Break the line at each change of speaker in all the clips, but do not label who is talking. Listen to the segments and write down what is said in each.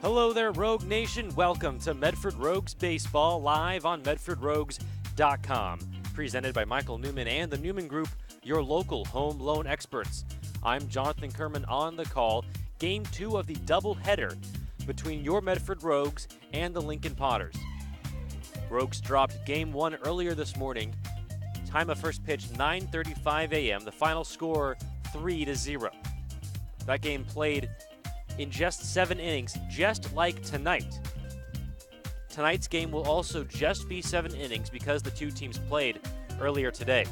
Hello there, Rogue Nation. Welcome to Medford Rogues Baseball, live on MedfordRogues.com. Presented by Michael Newman and the Newman Group, your local home loan experts. I'm Jonathan Kerman on the call. Game 2 of the doubleheader between your Medford Rogues and the Lincoln Potters. Rogues dropped Game 1 earlier this morning. Time of first pitch, 9:35 a.m. The final score, 3-0. That game played in just 7 innings, just like tonight. Tonight's game will also just be 7 innings because the two teams played earlier today.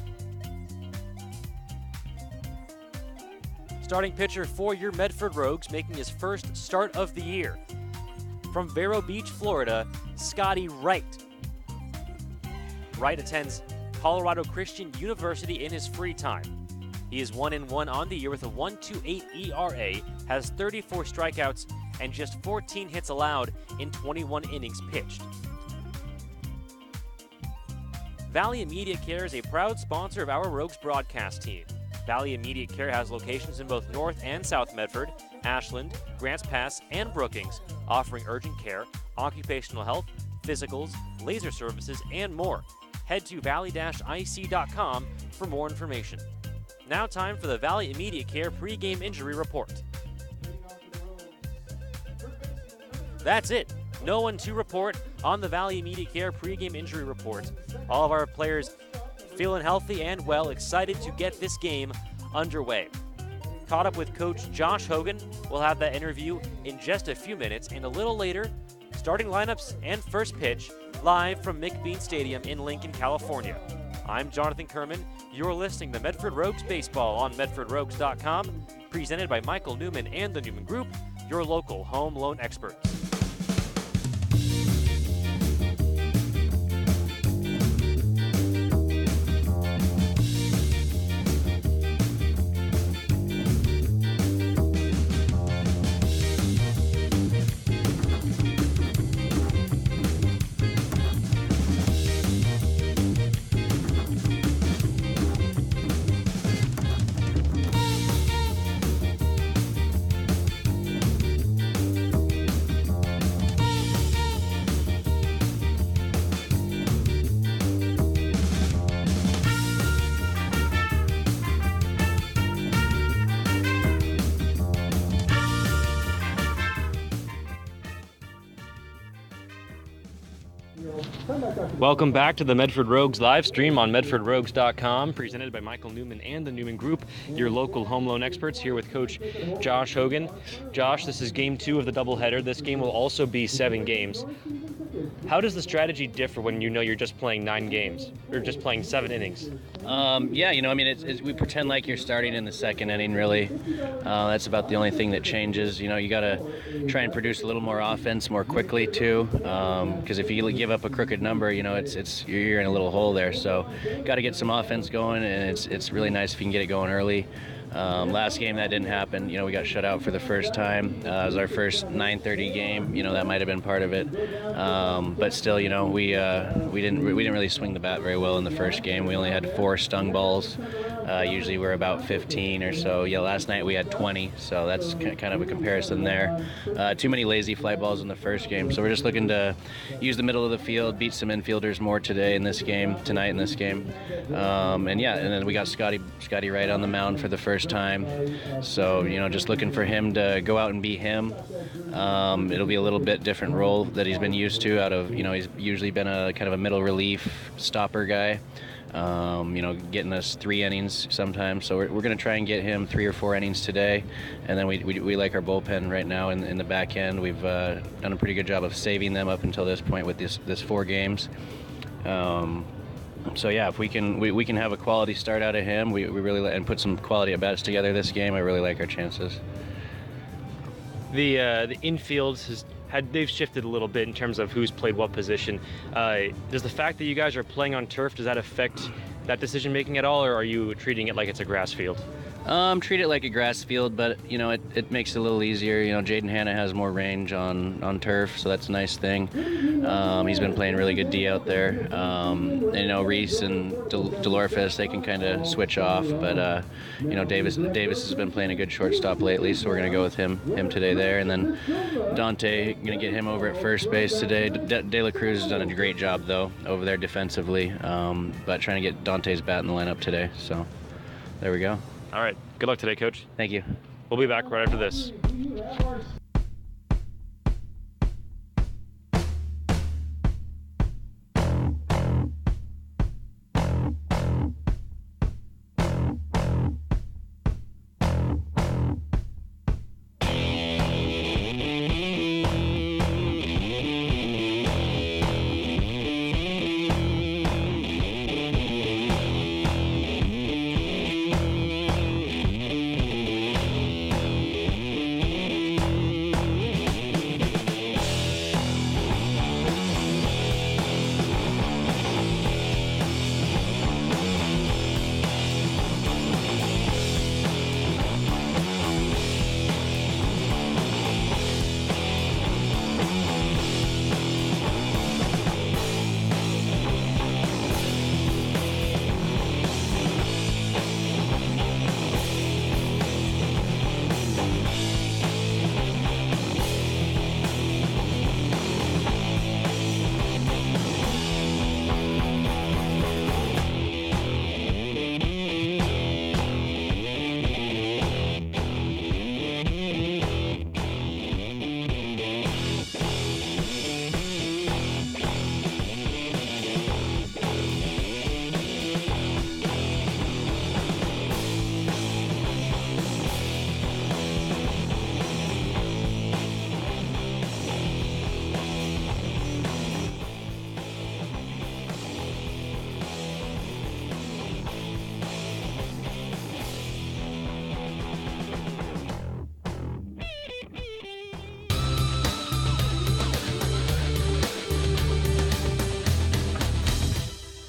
Starting pitcher for your Medford Rogues, making his first start of the year. From Vero Beach, Florida, Scotty Wright. Wright attends Colorado Christian University in his free time. He is 1-1 on the year with a 1.28 ERA, has 34 strikeouts, and just 14 hits allowed in 21 innings pitched. Valley Immediate Care is a proud sponsor of our Rogues broadcast team. Valley Immediate Care has locations in both North and South Medford, Ashland, Grants Pass, and Brookings, offering urgent care, occupational health, physicals, laser services, and more. Head to valley-ic.com for more information. Now time for the Valley Immediate Care pregame injury report. That's it. No one to report on the Valley Immediate Care pregame injury report. All of our players feeling healthy and well, excited to get this game underway. Caught up with Coach Josh Hogan. We'll have that interview in just a few minutes, and a little later, starting lineups and first pitch live from McBean Stadium in Lincoln, California. I'm Jonathan Kerman. You're listening to Medford Rogues Baseball on MedfordRogues.com, presented by Michael Newman and the Newman Group, your local home loan experts. Welcome back to the Medford Rogues live stream on MedfordRogues.com, presented by Michael Newman and the Newman Group, your local home loan experts, here with Coach Josh Hogan. Josh, this is game 2 of the doubleheader. This game will also be 7 games. How does the strategy differ when you know you're just playing 9 games, or just playing 7 innings?
We pretend like you're starting in the second inning, really. That's about the only thing that changes. You got to try and produce a little more offense more quickly, too, because if you give up a crooked number, you're in a little hole there. So got to get some offense going, and it's really nice if you can get it going early. Last game that didn't happen. We got shut out for the first time. It was our first 9:30 game. That might have been part of it. But still, we didn't really swing the bat very well in the first game. We only had 4 stung balls. Usually we're about 15 or so. Yeah, last night we had 20, so that's kind of a comparison there. Too many lazy fly balls in the first game, so we're just looking to use the middle of the field, beat some infielders more tonight in this game. And then we got Scotty Wright on the mound for the first time. So, just looking for him to go out and be him. It'll be a little bit different role that he's been used to he's usually been a kind of a middle relief stopper guy. Getting us 3 innings sometimes. So we're going to try and get him 3 or 4 innings today. And then we like our bullpen right now in the back end. We've done a pretty good job of saving them up until this point with this 4 games. So yeah, if we can have a quality start out of him, we really and put some quality at bats together this game, I really like our chances.
The infield they've shifted a little bit in terms of who's played what position. Does the fact that you guys are playing on turf, does that affect that decision making at all, or are you treating it like it's a grass field?
Treat it like a grass field, but it makes it a little easier. Jaden Hanna has more range on turf, so that's a nice thing. He's been playing really good D out there. And, Reese and Delorfus, they can kind of switch off, but Davis has been playing a good shortstop lately, so we're gonna go with him today there. And then Dante, gonna get him over at first base today. De La Cruz has done a great job though over there defensively, but trying to get Dante's bat in the lineup today. So there we go.
All right. Good luck today, Coach.
Thank you.
We'll be back right after this.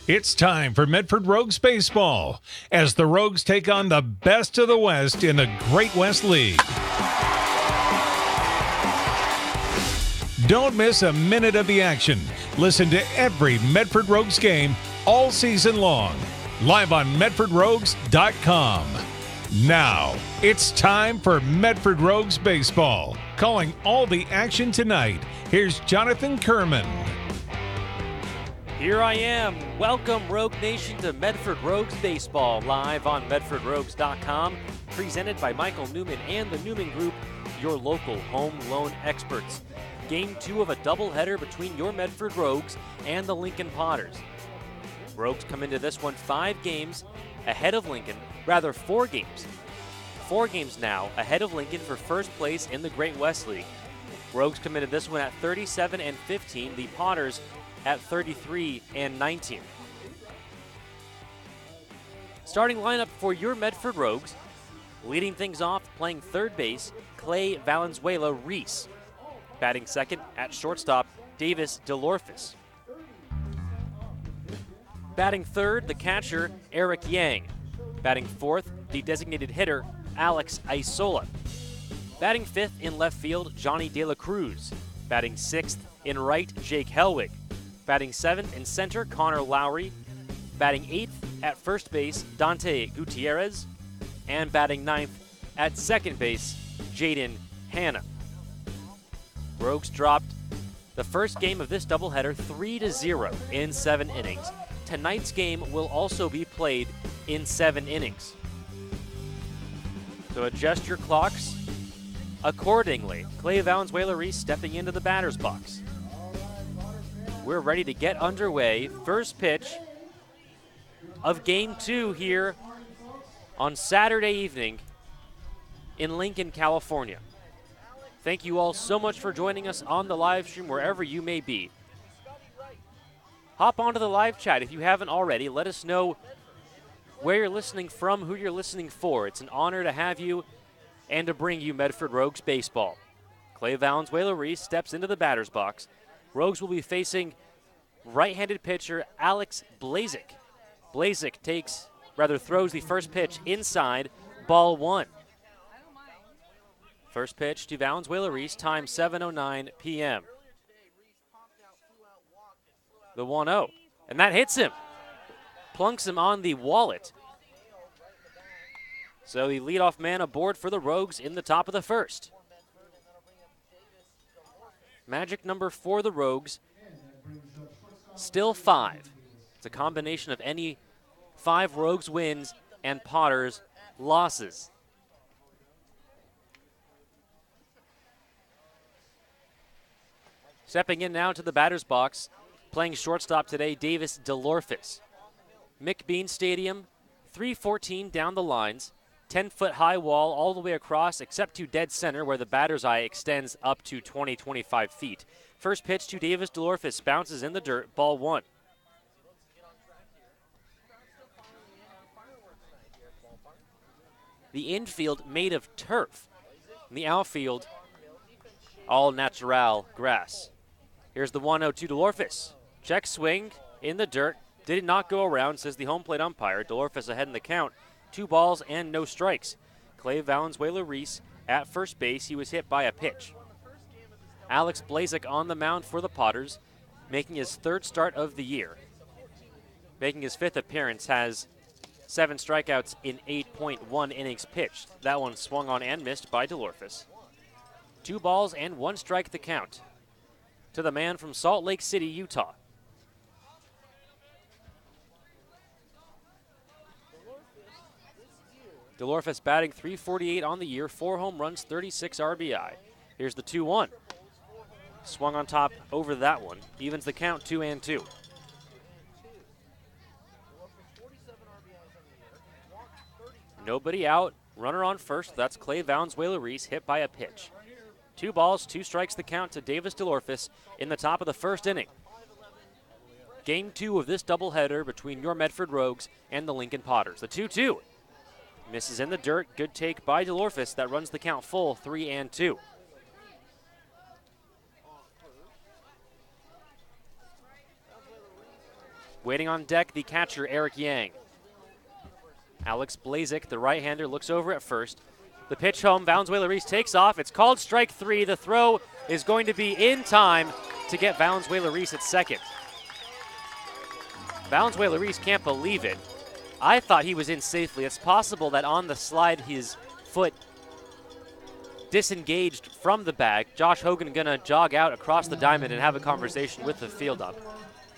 It's time for Medford Rogues baseball as the Rogues take on the best of the West in the Great West League. Don't miss a minute of the action. Listen to every Medford Rogues game all season long, live on MedfordRogues.com. Now, it's time for Medford Rogues baseball. Calling all the action tonight, here's Jonathan Kerman.
Here I am. Welcome, Rogue Nation, to Medford Rogues Baseball, live on MedfordRogues.com, presented by Michael Newman and the Newman Group, your local home loan experts. Game 2 of a doubleheader between your Medford Rogues and the Lincoln Potters. Rogues come into this one 5 games ahead of Lincoln, rather 4 games. 4 games now ahead of Lincoln for first place in the Great West League. Rogues come into this one at 37-15. The Potters at 33-19. Starting lineup for your Medford Rogues, leading things off playing third base, Clay Valenzuela Reese. Batting second at shortstop, Davis Delorfus. Batting third, the catcher, Eric Yang. Batting fourth, the designated hitter, Alex Isola. Batting fifth in left field, Johnny De La Cruz. Batting sixth in right, Jake Helwig. Batting seventh in center, Connor Lowry. Batting eighth at first base, Dante Gutierrez. And batting ninth at second base, Jaden Hanna. Rogues dropped the first game of this doubleheader 3-0 in 7 innings. Tonight's game will also be played in 7 innings. So adjust your clocks accordingly. Clay Valenzuela Reese stepping into the batter's box. We're ready to get underway. First pitch of Game 2 here on Saturday evening in Lincoln, California. Thank you all so much for joining us on the live stream wherever you may be. Hop onto the live chat if you haven't already. Let us know where you're listening from, who you're listening for. It's an honor to have you and to bring you Medford Rogues baseball. Clay Valenzuela Reese steps into the batter's box. Rogues will be facing right-handed pitcher Alex Blazik. Blazik throws the first pitch inside, ball one. First pitch to Valenzuela-Reese, time 7:09 p.m. The 1-0, and that hits him. Plunks him on the wallet. So the leadoff man aboard for the Rogues in the top of the first. Magic number for the Rogues, still 5. It's a combination of any 5 Rogues wins and Potter's losses. Stepping in now to the batter's box, playing shortstop today, Davis DeLorfis. McBean Stadium, 314 down the lines, 10-foot high wall all the way across except to dead center where the batter's eye extends up to 20-25 feet. First pitch to Davis DeLorfis, bounces in the dirt, ball one. The infield made of turf. And the outfield, all natural grass. Here's the 1-0 to DeLorfis. Check swing in the dirt. Did not go around, says the home plate umpire. DeLorfis ahead in the count. 2 balls and no strikes. Clay Valenzuela-Reese at first base. He was hit by a pitch. Alex Blazek on the mound for the Potters, making his 3rd start of the year. Making his 5th appearance, has 7 strikeouts in 8.1 innings pitched. That one swung on and missed by DeLorfis. 2 balls and 1 strike the count to the man from Salt Lake City, Utah. DeLorfis batting .348 on the year, 4 home runs, 36 RBI. Here's the 2-1. Swung on top over that one. Evens the count, 2-2. Nobody out. Runner on first. That's Clay Valenzuela-Reese, hit by a pitch. 2 balls, 2 strikes the count to Davis DeLorfis in the top of the first inning. Game 2 of this doubleheader between your Medford Rogues and the Lincoln Potters. The 2-2. Misses in the dirt. Good take by DeLorfis. That runs the count full, 3-2. Waiting on deck, the catcher, Eric Yang. Alex Blazek, the right-hander, looks over at first. The pitch home, Valenzuela-Reese takes off. It's called strike 3. The throw is going to be in time to get Valenzuela-Reese at second. Valenzuela-Reese can't believe it. I thought he was in safely. It's possible that on the slide his foot disengaged from the bag. Josh Hogan gonna jog out across the diamond and have a conversation with the field up.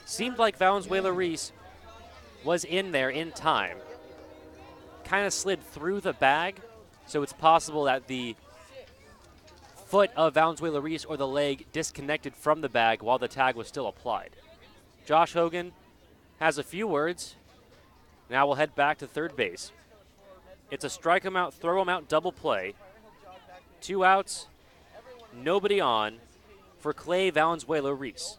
Seemed like Valenzuela-Reese was in there in time. Kind of slid through the bag, so it's possible that the foot of Valenzuela-Reese or the leg disconnected from the bag while the tag was still applied. Josh Hogan has a few words. Now we'll head back to third base. It's a strike him out, throw him out double play. 2 outs, nobody on for Clay Valenzuela-Reese.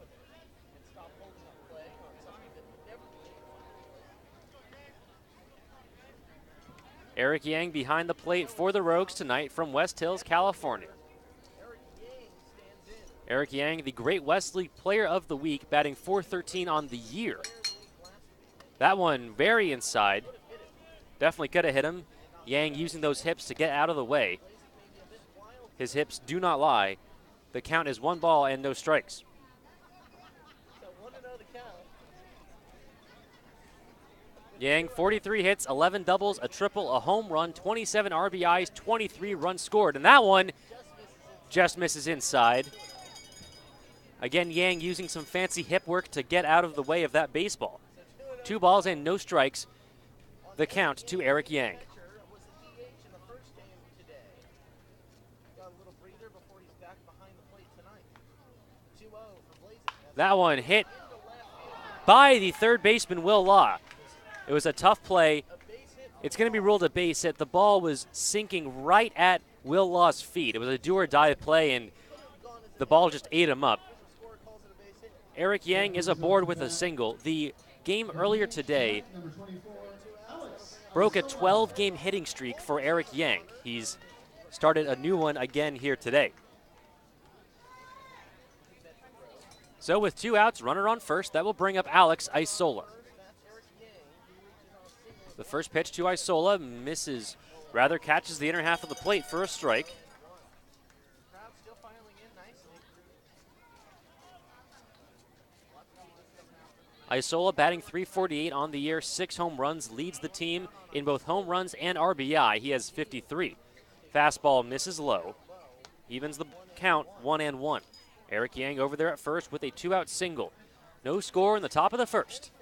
Eric Yang behind the plate for the Rogues tonight from West Hills, California. Eric Yang, the Great West League Player of the Week, batting .413 on the year. That one very inside. Definitely could have hit him. Yang using those hips to get out of the way. His hips do not lie. The count is 1 ball and no strikes. Yang, 43 hits, 11 doubles, a triple, a home run, 27 RBIs, 23 runs scored. And that one just misses inside. Again, Yang using some fancy hip work to get out of the way of that baseball. 2 balls and no strikes. The count to Eric Yang. That one hit by the third baseman, Will Law. It was a tough play. It's going to be ruled a base hit. The ball was sinking right at Will Law's feet. It was a do-or-die play, and the ball just ate him up. Eric Yang is aboard with a single. The game earlier today broke a 12-game hitting streak for Eric Yang. He's started a new one again here today. So with 2 outs, runner on first, that will bring up Alex Isola. The first pitch to Isola misses Rather catches the inner half of the plate for a strike. Isola batting .348 on the year, 6 home runs, leads the team in both home runs and RBI. He has 53. Fastball misses low, evens the count 1-1. Eric Yang over there at first with a 2-out single. No score in the top of the first.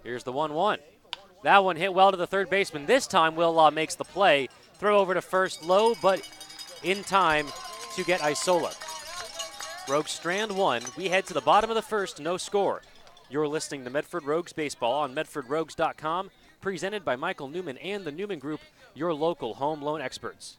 Here's the 1-1. That one hit well to the third baseman. This time Will makes the play. Throw over to first low, but in time to get Isola. Rogues strand 1. We head to the bottom of the first, no score. You're listening to Medford Rogues Baseball on MedfordRogues.com, presented by Michael Newman and the Newman Group, your local home loan experts.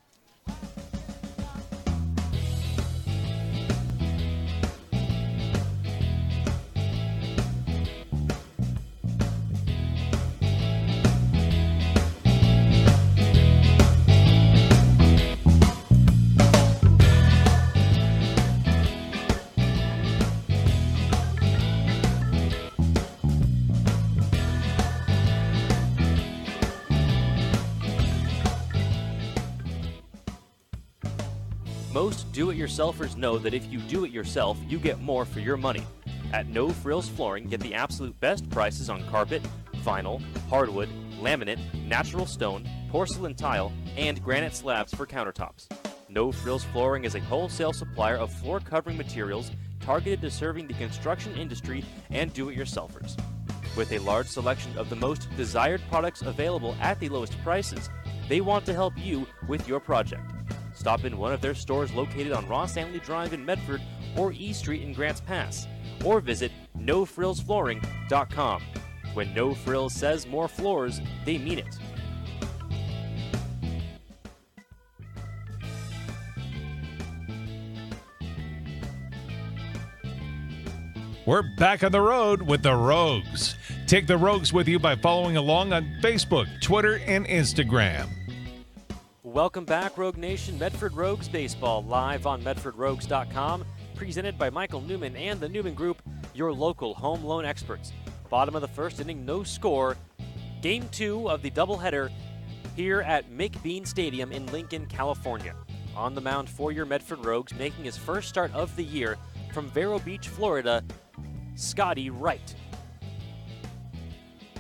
Most do-it-yourselfers know that if you do it yourself, you get more for your money. At No Frills Flooring, get the absolute best prices on carpet, vinyl, hardwood, laminate, natural stone, porcelain tile, and granite slabs for countertops. No Frills Flooring is a wholesale supplier of floor covering materials targeted to serving the construction industry and do-it-yourselfers. With a large selection of the most desired products available at the lowest prices, they want to help you with your project. Stop in one of their stores located on Ross Anley Drive in Medford or E Street in Grants Pass, or visit NoFrillsFlooring.com. When No Frills says more floors, they mean it.
We're back on the road with the Rogues. Take the Rogues with you by following along on Facebook, Twitter, and Instagram.
Welcome back, Rogue Nation. Medford Rogues Baseball live on MedfordRogues.com, presented by Michael Newman and the Newman Group, your local home loan experts. Bottom of the first inning, no score. Game 2 of the doubleheader here at McBean Stadium in Lincoln, California. On the mound for your Medford Rogues, making his first start of the year from Vero Beach, Florida, Scotty Wright.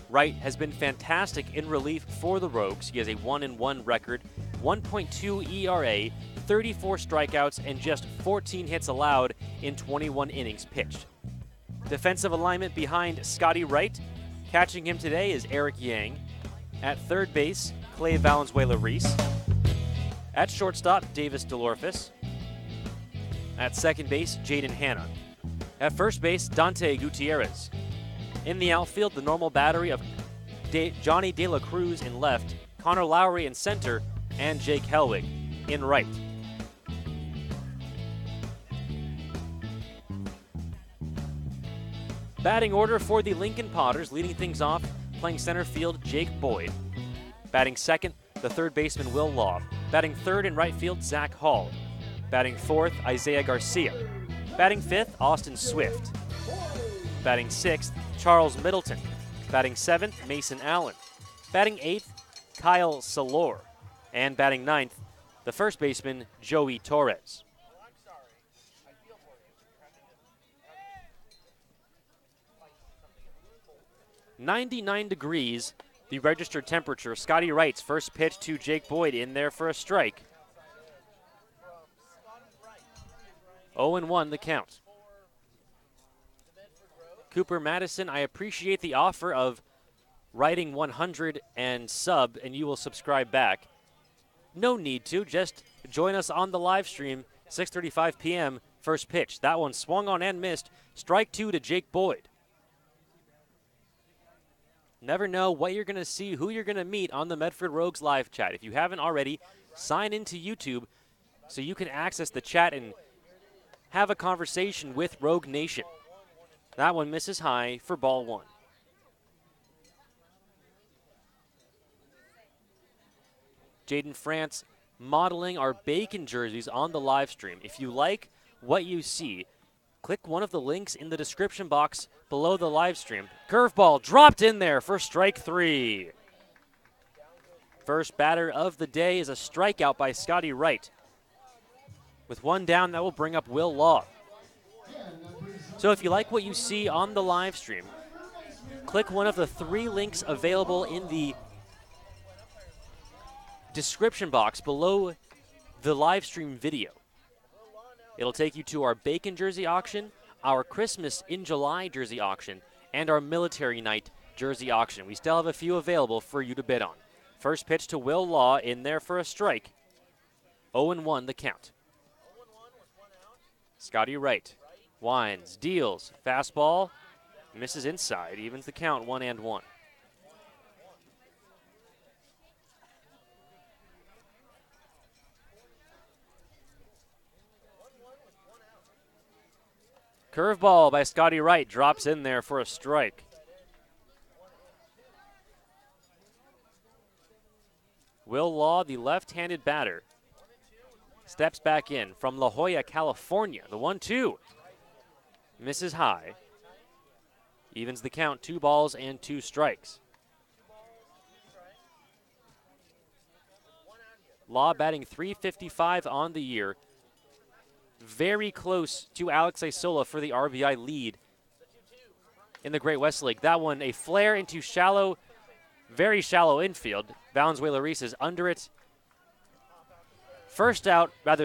Wright has been fantastic in relief for the Rogues. He has a 1-1 record, 1.2 ERA, 34 strikeouts, and just 14 hits allowed in 21 innings pitched. Defensive alignment behind Scotty Wright. Catching him today is Eric Yang. At third base, Clay Valenzuela-Reese. At shortstop, Davis DeLorfis. At second base, Jaden Hanna. At first base, Dante Gutierrez. In the outfield, the normal battery of Johnny De La Cruz in left, Connor Lowry in center, and Jake Helwig in right. Batting order for the Lincoln Potters, leading things off, playing center field, Jake Boyd. Batting second, the third baseman, Will Law. Batting third in right field, Zach Hall. Batting fourth, Isaiah Garcia. Batting fifth, Austin Swift. Batting sixth, Charles Middleton. Batting seventh, Mason Allen. Batting eighth, Kyle Salor. And batting ninth, the first baseman, Joey Torres. .99 degrees, the registered temperature. Scotty Wright's first pitch to Jake Boyd in there for a strike. 0-1 the count. Cooper Madison, I appreciate the offer of writing 100 and sub, and you will subscribe back. No need to. Just join us on the live stream, 6:35 p.m., first pitch. That one swung on and missed. Strike 2 to Jake Boyd. Never know what you're going to see, who you're going to meet on the Medford Rogues live chat. If you haven't already, sign into YouTube so you can access the chat and have a conversation with Rogue Nation. That one misses high for ball 1. Jaden France modeling our bacon jerseys on the live stream. If you like what you see, click one of the links in the description box below the live stream. Curveball dropped in there for strike 3. First batter of the day is a strikeout by Scotty Wright. With one down, that will bring up Will Law. So if you like what you see on the live stream, click one of the 3 links available in the description box below the live stream video. It'll take you to our Bacon jersey auction, our Christmas in July jersey auction, and our Military Night jersey auction. We still have a few available for you to bid on. First pitch to Will Law in there for a strike. 0-1 the count. Scotty Wright winds, deals, fastball, misses inside, evens the count 1-1. Curveball by Scotty Wright drops in there for a strike. Will Law, the left-handed batter, steps back in from La Jolla, California. The 1-2 misses high. Evens the count, 2 balls and 2 strikes. Law batting .355 on the year. Very close to Alex Isola for the RBI lead in the Great West League. That one, a flare into shallow, very shallow infield. Valenzuela Reese is under it.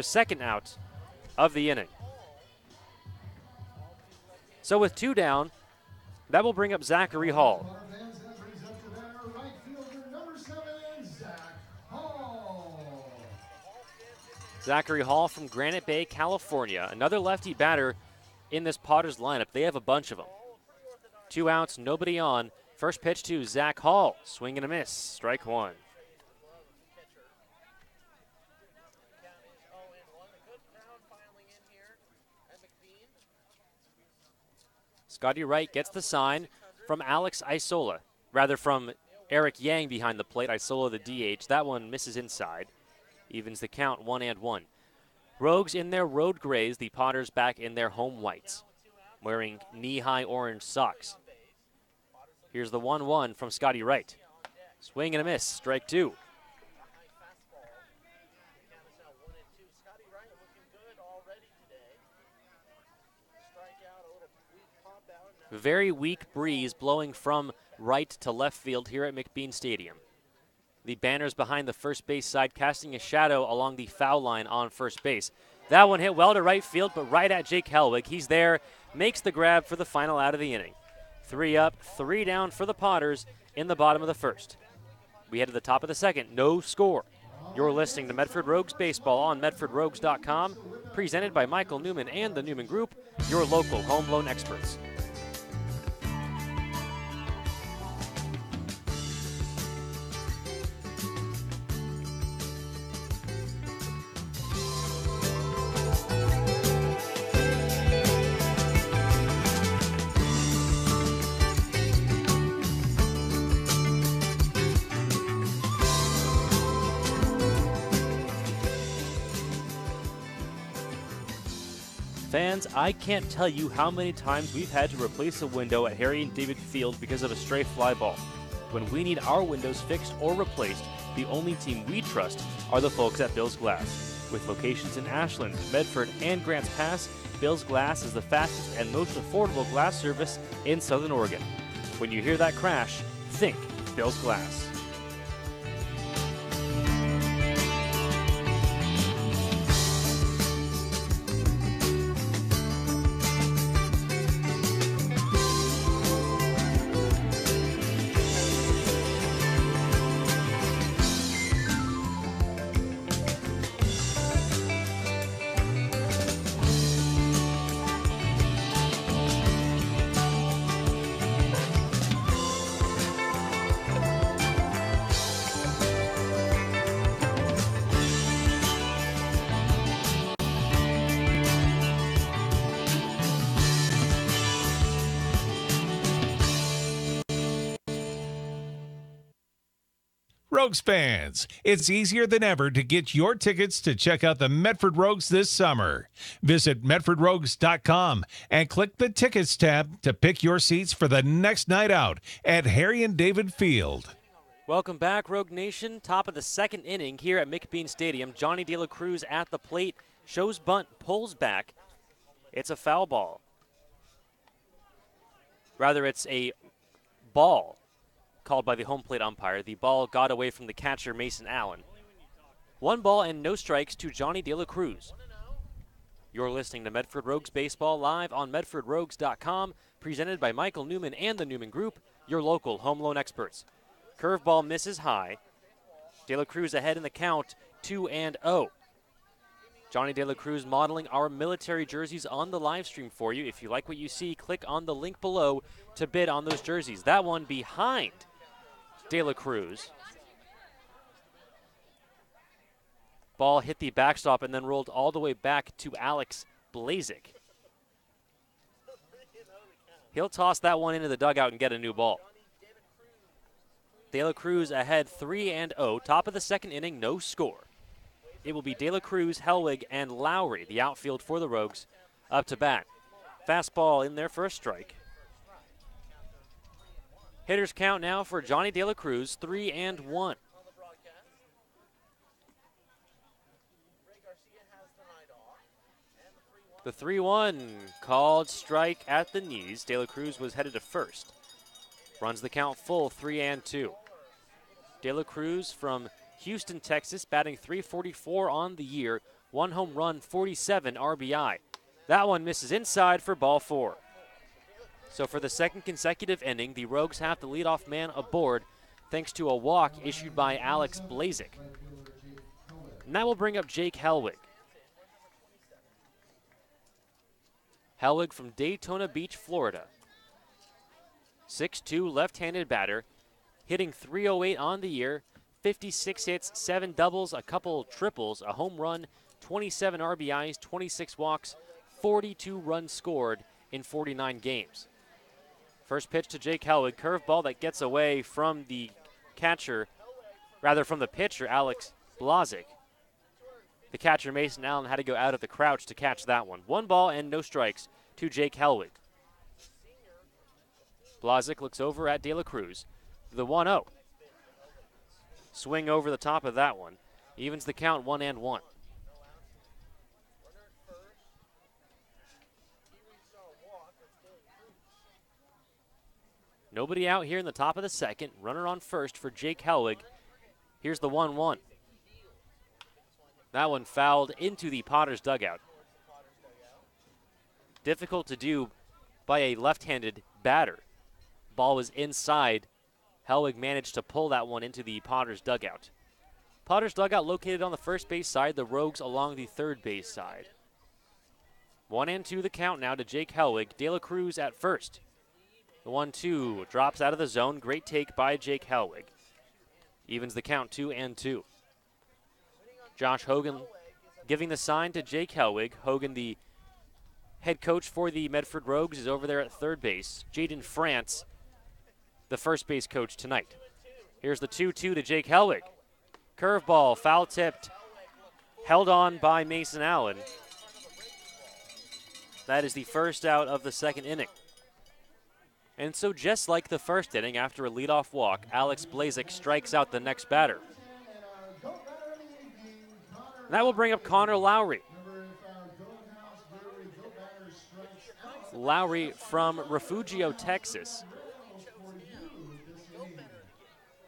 Second out of the inning. So with 2 down, that will bring up Zachary Hall. Zachary Hall from Granite Bay, California. Another lefty batter in this Potters lineup. They have a bunch of them. 2 outs, nobody on. First pitch to Zach Hall. Swing and a miss. Strike 1. Scotty Wright gets the sign from Alex Isola. Rather from Eric Yang behind the plate. Isola the DH. That one misses inside. Evens the count 1-1. Rogues in their road grays, the Potters back in their home whites, wearing knee-high orange socks. Here's the 1-1 from Scotty Wright. Swing and a miss, strike 2. Very weak breeze blowing from right to left field here at McBean Stadium. The banners behind the first base side casting a shadow along the foul line on first base. That one hit well to right field, but right at Jake Helwig. He's there, makes the grab for the final out of the inning. 3 up, 3 down for the Potters in the bottom of the first. We head to the top of the second, no score. You're listening to Medford Rogues Baseball on MedfordRogues.com, presented by Michael Newman and the Newman Group, your local home loan experts. Fans, I can't tell you how many times we've had to replace a window at Harry and David Field because of a stray fly ball. When we need our windows fixed or replaced, the only team we trust are the folks at Bill's Glass. With locations in Ashland, Medford, and Grants Pass, Bill's Glass is the fastest and most affordable glass service in Southern Oregon. When you hear that crash, think Bill's Glass.
Rogues fans, it's easier than ever to get your tickets to check out the Medford Rogues this summer. Visit MedfordRogues.com and click the Tickets tab to pick your seats for the next night out at Harry and David Field.
Welcome back, Rogue Nation. Top of the second inning here at McBean Stadium. Johnny De La Cruz at the plate, shows bunt, pulls back. It's a foul ball. Rather, it's a ball called by the home plate umpire. The ball got away from the catcher, Mason Allen. 1 ball and no strikes to Johnny De La Cruz. You're listening to Medford Rogues Baseball live on MedfordRogues.com, presented by Michael Newman and the Newman Group, your local home loan experts. Curveball misses high. De La Cruz ahead in the count, 2-0. Johnny De La Cruz modeling our military jerseys on the live stream for you. If you like what you see, click on the link below to bid on those jerseys. That one behind De La Cruz. Ball hit the backstop and then rolled all the way back to Alex Blazik. He'll toss that one into the dugout and get a new ball. De La Cruz ahead 3-0. Top of the second inning, no score. It will be De La Cruz, Hellwig, and Lowry, the outfield for the Rogues, up to bat. Fastball in there for a strike. Hitters count now for Johnny De La Cruz, 3-1. The 3-1 called strike at the knees. De La Cruz was headed to first. Runs the count full, 3-2. De La Cruz from Houston, Texas, batting .344 on the year. 1 home run, 47 RBI. That one misses inside for ball 4. So for the second consecutive inning, the Rogues have the leadoff man aboard thanks to a walk issued by Alex Blazik. And that will bring up Jake Hellwig. Hellwig from Daytona Beach, Florida. 6'2", left-handed batter, hitting .308 on the year. 56 hits, 7 doubles, a couple triples, a home run, 27 RBIs, 26 walks, 42 runs scored in 49 games. First pitch to Jake Hellwig, curveball that gets away from the catcher, rather from the pitcher, Alex Blazik. The catcher, Mason Allen, had to go out of the crouch to catch that one. 1 ball and no strikes to Jake Hellwig. Blazik looks over at De La Cruz. The 1-0. Swing over the top of that one. Evens the count, 1-1. Nobody out here in the top of the second. Runner on first for Jake Hellwig. Here's the 1-1. That one fouled into the Potters dugout. Difficult to do by a left-handed batter. Ball was inside. Hellwig managed to pull that one into the Potters dugout. Potters dugout located on the first base side, the Rogues along the third base side. 1-2 the count now to Jake Hellwig. De La Cruz at first. The 1-2 drops out of the zone. Great take by Jake Hellwig. Evens the count, 2-2. Josh Hogan giving the sign to Jake Hellwig. Hogan, the head coach for the Medford Rogues, is over there at third base. Jaden France, the first base coach tonight. Here's the 2-2 to Jake Hellwig. Curveball, foul tipped, held on by Mason Allen. That is the first out of the second inning. And so just like the first inning, after a leadoff walk, Alex Blazik strikes out the next batter. And that will bring up Connor Lowry. Lowry from Refugio, Texas.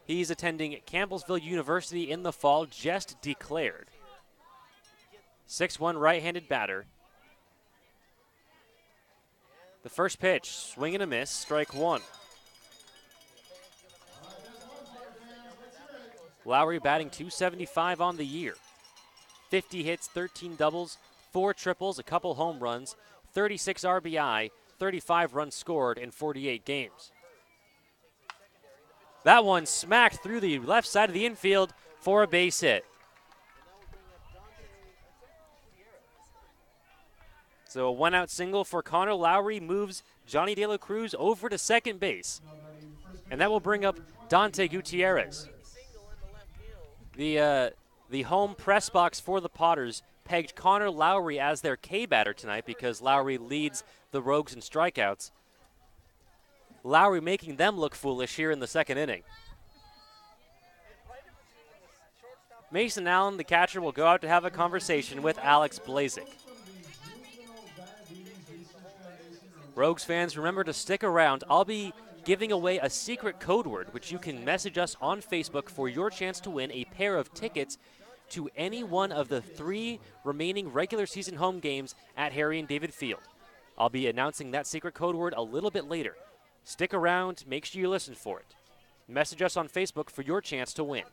He's attending Campbellsville University in the fall, just declared. 6'1" right-handed batter. The first pitch, swing and a miss, strike 1. Lowry batting .275 on the year. 50 hits, 13 doubles, 4 triples, a couple home runs, 36 RBI, 35 runs scored in 48 games. That one smacked through the left side of the infield for a base hit. So a one-out single for Connor Lowry moves Johnny De La Cruz over to second base. And that will bring up Dante Gutierrez. The home press box for the Potters pegged Connor Lowry as their K batter tonight because Lowry leads the Rogues in strikeouts. Lowry making them look foolish here in the second inning. Mason Allen, the catcher, will go out to have a conversation with Alex Blazik. Rogues fans, remember to stick around. I'll be giving away a secret code word, which you can message us on Facebook for your chance to win a pair of tickets to any one of the 3 remaining regular season home games at Harry and David Field. I'll be announcing that secret code word a little bit later. Stick around, make sure you listen for it. Message us on Facebook for your chance to win.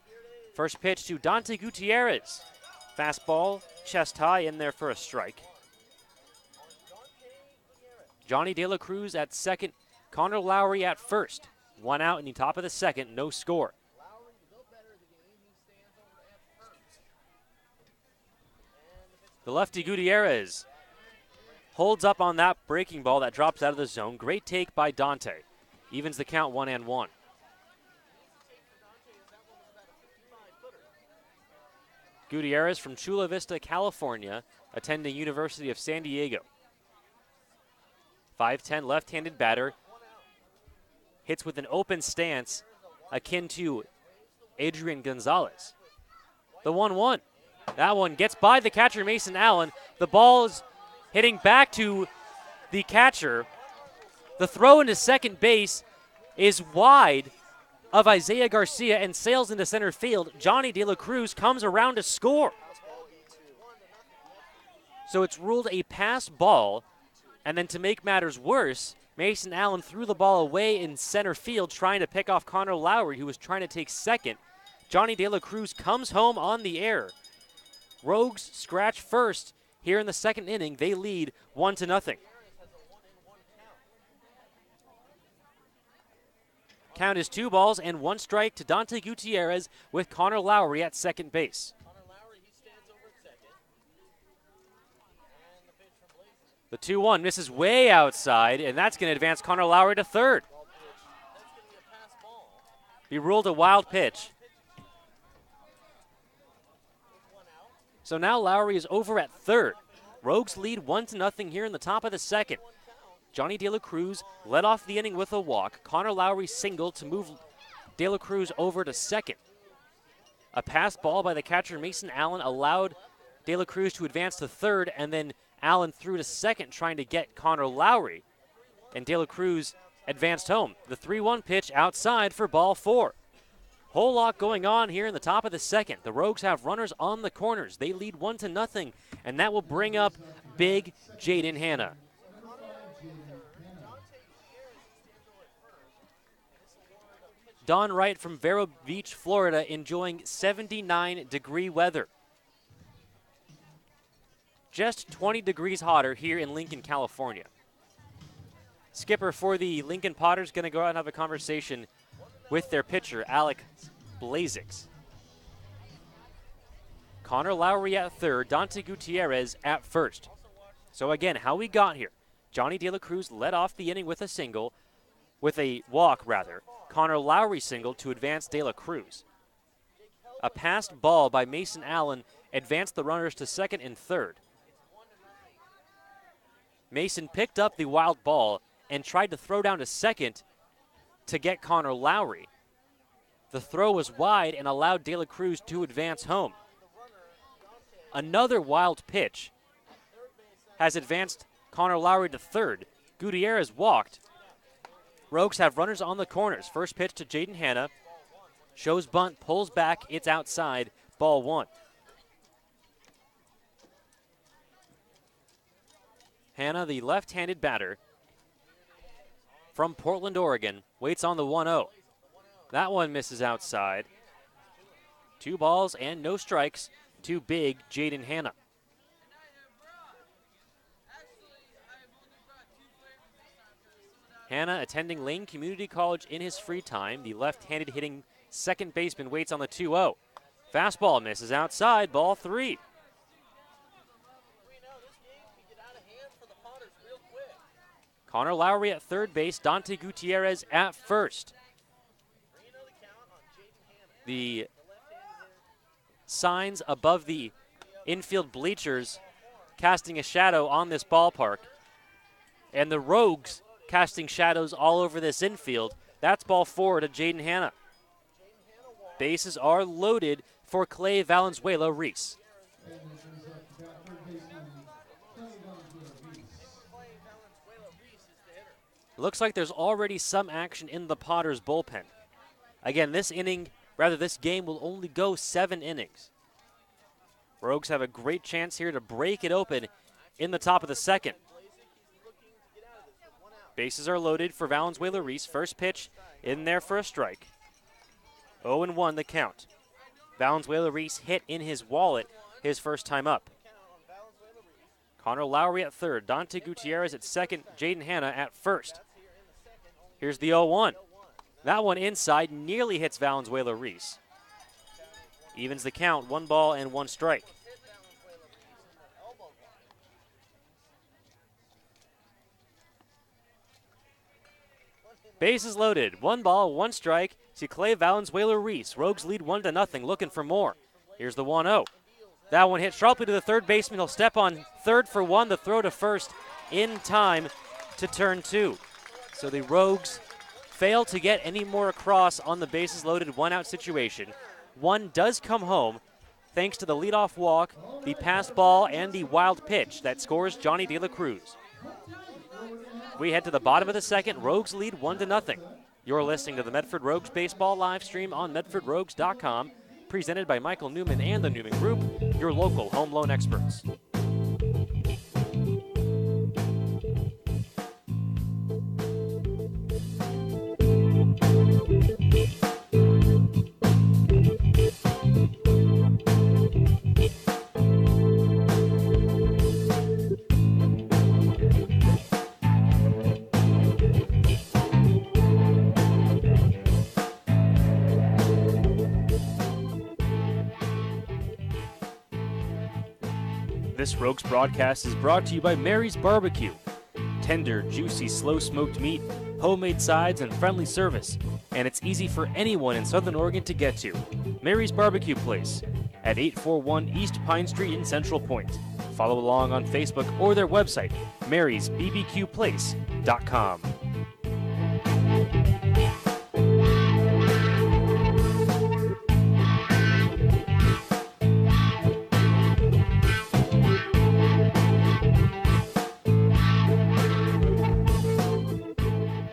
First pitch to Dante Gutierrez. Fastball, chest high, in there for a strike. Johnny De La Cruz at second, Connor Lowry at first. 1 out in the top of the second, no score. The lefty Gutierrez holds up on that breaking ball that drops out of the zone. Great take by Dante. Evens the count 1-1. Gutierrez from Chula Vista, California, attending University of San Diego. 5'10", left-handed batter. Hits with an open stance akin to Adrian Gonzalez. The 1-1. That one gets by the catcher, Mason Allen. The ball is hitting back to the catcher. The throw into second base is wide of Isaiah Garcia and sails into center field. Johnny De La Cruz comes around to score. So it's ruled a pass ball, and then to make matters worse, Mason Allen threw the ball away in center field trying to pick off Connor Lowry, who was trying to take second. Johnny De La Cruz comes home on the error. Rogues scratch first here in the second inning. They lead 1-0. Count is 2 balls and 1 strike to Dante Gutierrez with Connor Lowry at second base. The 2-1 misses way outside, and that's going to advance Connor Lowry to third. He ruled a wild pitch. So now Lowry is over at third. Rogues lead 1-0 here in the top of the second. Johnny De La Cruz led off the inning with a walk. Connor Lowry singled to move De La Cruz over to second. A pass ball by the catcher Mason Allen allowed De La Cruz to advance to third, and then Allen threw to second trying to get Connor Lowry. And De La Cruz advanced home. The 3-1 pitch outside for ball 4. Whole lot going on here in the top of the second. The Rogues have runners on the corners. They lead 1-0, and that will bring up big Jaden Hanna. Don Wright from Vero Beach, Florida, enjoying 79-degree weather. Just 20 degrees hotter here in Lincoln, California. Skipper for the Lincoln Potters going to go out and have a conversation with their pitcher, Alex Blazik. Connor Lowry at third, Dante Gutierrez at first. So again, how we got here. Johnny De La Cruz led off the inning with a walk rather. Connor Lowry singled to advance De La Cruz. A passed ball by Mason Allen advanced the runners to second and third. Mason picked up the wild ball and tried to throw down to second to get Connor Lowry. The throw was wide and allowed De La Cruz to advance home. Another wild pitch has advanced Connor Lowry to third. Gutierrez walked. Rogues have runners on the corners. First pitch to Jaden Hanna. Shows bunt, pulls back, it's outside, ball 1. Hanna, the left-handed batter from Portland, Oregon, waits on the 1-0. That one misses outside. 2 balls and no strikes to big Jaden Hanna. Hanna attending Lane Community College in his free time. The left-handed hitting second baseman waits on the 2-0. Fastball misses outside, ball 3. Connor Lowry at third base, Dante Gutierrez at first. The signs above the infield bleachers casting a shadow on this ballpark. And the Rogues casting shadows all over this infield. That's ball forward to Jaden Hanna. Bases are loaded for Clay Valenzuela-Reese. Looks like there's already some action in the Potters bullpen. Again, this game will only go 7 innings. Rogues have a great chance here to break it open in the top of the second. Bases are loaded for Valenzuela-Reese. First pitch in there for a strike. 0-1 the count. Valenzuela-Reese hit in his wallet his first time up. Connor Lowry at third. Dante Gutierrez at second. Jaden Hanna at first. Here's the 0-1. That one inside nearly hits Valenzuela-Reese. Evens the count, 1 ball and 1 strike. Bases loaded, 1 ball, 1 strike to Clay Valenzuela-Reese. Rogues lead 1-0, looking for more. Here's the 1-0. That one hit sharply to the third baseman. He'll step on third for 1. The throw to first in time to turn 2. So the Rogues fail to get any more across on the bases loaded 1-out situation. 1 does come home thanks to the leadoff walk, the passed ball, and the wild pitch that scores Johnny De La Cruz. We head to the bottom of the second. Rogues lead 1-0. You're listening to the Medford Rogues Baseball live stream on MedfordRogues.com, presented by Michael Newman and the Newman Group, your local home loan experts. This Rogues broadcast is brought to you by Mary's Barbecue. Tender, juicy, slow-smoked meat, homemade sides, and friendly service. And it's easy for anyone in Southern Oregon to get to. Mary's Barbecue Place at 841 East Pine Street in Central Point. Follow along on Facebook or their website, marysbbqplace.com.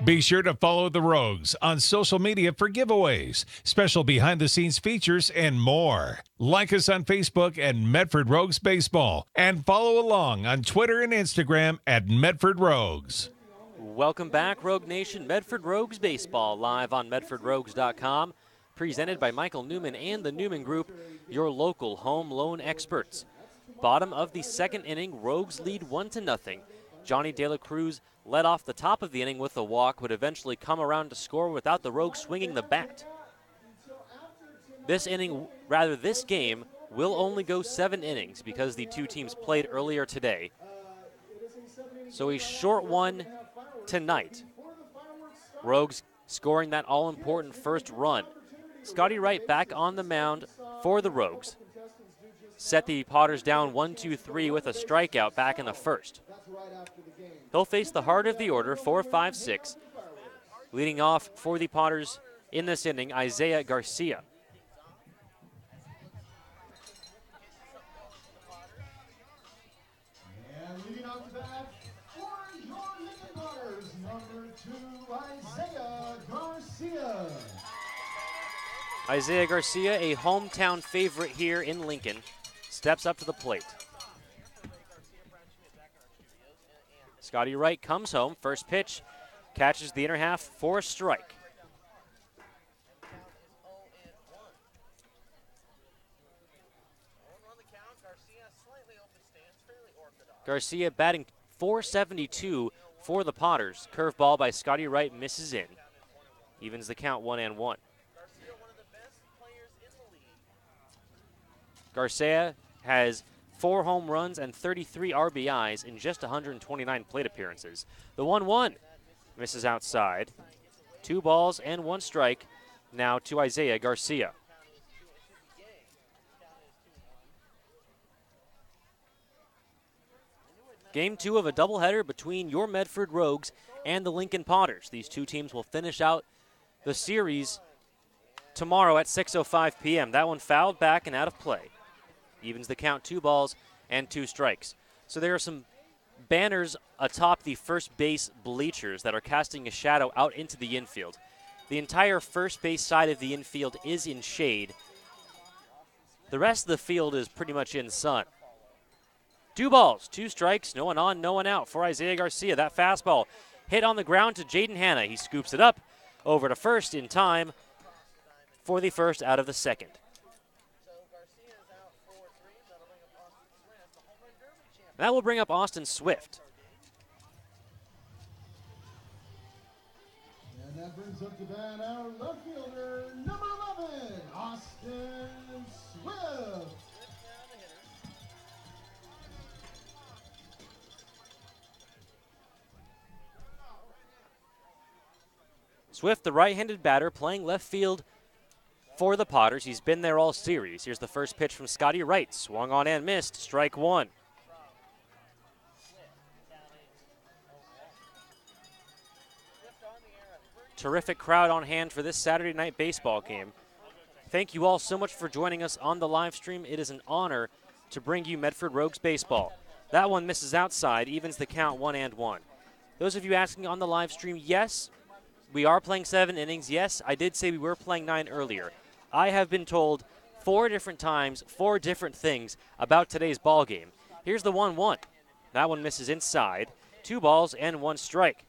Be sure to follow the Rogues on social media for giveaways, special behind-the-scenes features, and more. Like us on Facebook at Medford Rogues Baseball, and follow along on Twitter and Instagram at Medford Rogues.
Welcome back, Rogue Nation. Medford Rogues Baseball live on MedfordRogues.com, presented by Michael Newman and the Newman Group, your local home loan experts. Bottom of the second inning, Rogues lead 1-0. Johnny De La Cruz led off the top of the inning with a walk, would eventually come around to score without the Rogues swinging the bat. This game will only go 7 innings because the two teams played earlier today. So a short one tonight. Rogues scoring that all-important first run. Scotty Wright back on the mound for the Rogues. Set the Potters down 1-2-3 with a strikeout back in the first. He'll face the heart of the order, 4-5-6. Leading off for the Potters in this inning, Isaiah Garcia.
And leading off the bat for your Lincoln Potters, number 2, Isaiah Garcia.
Isaiah Garcia, a hometown favorite here in Lincoln, steps up to the plate. Scotty Wright comes home. First pitch, catches the inner half for a strike. Garcia batting .472 for the Potters. Curveball by Scotty Wright misses in. Evens the count 1-1. Garcia has 4 home runs and 33 RBIs in just 129 plate appearances. The 1-1 misses outside. 2 balls and 1 strike now to Isaiah Garcia. Game 2 of a doubleheader between your Medford Rogues and the Lincoln Potters. These two teams will finish out the series tomorrow at 6:05 p.m. That one fouled back and out of play. Evens the count, 2 balls and 2 strikes. So there are some banners atop the first base bleachers that are casting a shadow out into the infield. The entire first base side of the infield is in shade. The rest of the field is pretty much in sun. 2 balls, 2 strikes, no one on, no one out for Isaiah Garcia. That fastball hit on the ground to Jaden Hanna. He scoops it up over to first in time for the first out of the second. That will bring up Austin Swift.
And that brings up to bat our left fielder, number 11, Austin Swift.
Swift, the right-handed batter, playing left field for the Potters. He's been there all series. Here's the first pitch from Scotty Wright. Swung on and missed. Strike 1. Terrific crowd on hand for this Saturday night baseball game. Thank you all so much for joining us on the live stream. It is an honor to bring you Medford Rogues baseball. That one misses outside, evens the count 1-1. Those of you asking on the live stream, yes, we are playing 7 innings. Yes, I did say we were playing 9 earlier. I have been told 4 different times, 4 different things about today's ball game. Here's the 1-1. That one misses inside. 2 balls and 1 strike.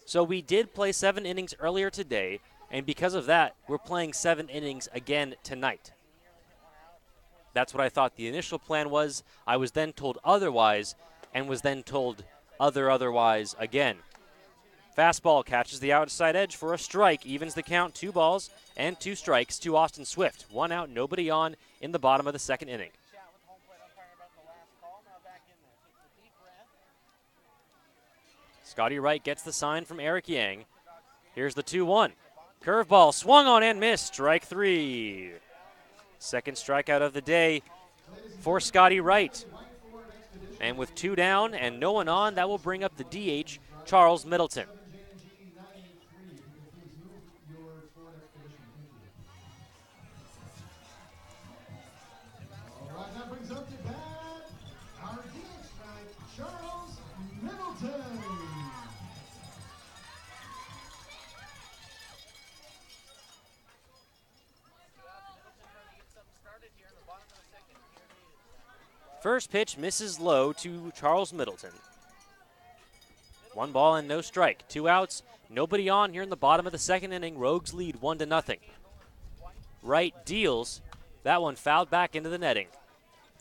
So we did play 7 innings earlier today, and because of that, we're playing 7 innings again tonight. That's what I thought the initial plan was. I was then told otherwise, and was then told otherwise again. Fastball catches the outside edge for a strike, evens the count, 2 balls and 2 strikes to Austin Swift. 1 out, nobody on in the bottom of the second inning. Scotty Wright gets the sign from Eric Yang. Here's the 2-1. Curveball swung on and missed. Strike 3. Second strikeout of the day for Scotty Wright. And with 2 down and no one on, that will bring up the DH, Charles Middleton.
All right, that brings up to bat our DH tonight, Charles Middleton.
First pitch misses low to Charles Middleton. 1 ball and no strike. 2 outs, nobody on here in the bottom of the second inning. Rogues lead 1-0. Wright deals. That one fouled back into the netting.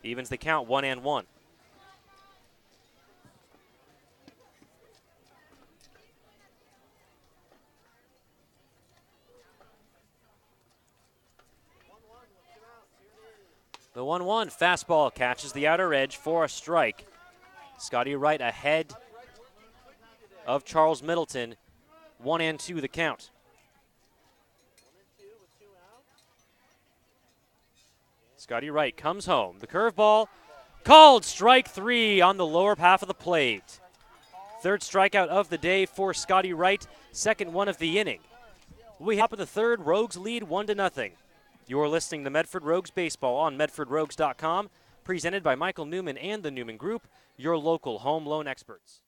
Evens the count 1-1. The 1-1 fastball catches the outer edge for a strike. Scotty Wright ahead of Charles Middleton. 1-2 the count. Scotty Wright comes home. The curveball called strike 3 on the lower half of the plate. Third strikeout of the day for Scotty Wright. Second one of the inning. We hop in the third. Rogues lead 1-0. You're listening to Medford Rogues Baseball on MedfordRogues.com, presented by Michael Newman and the Newman Group, your local home loan experts.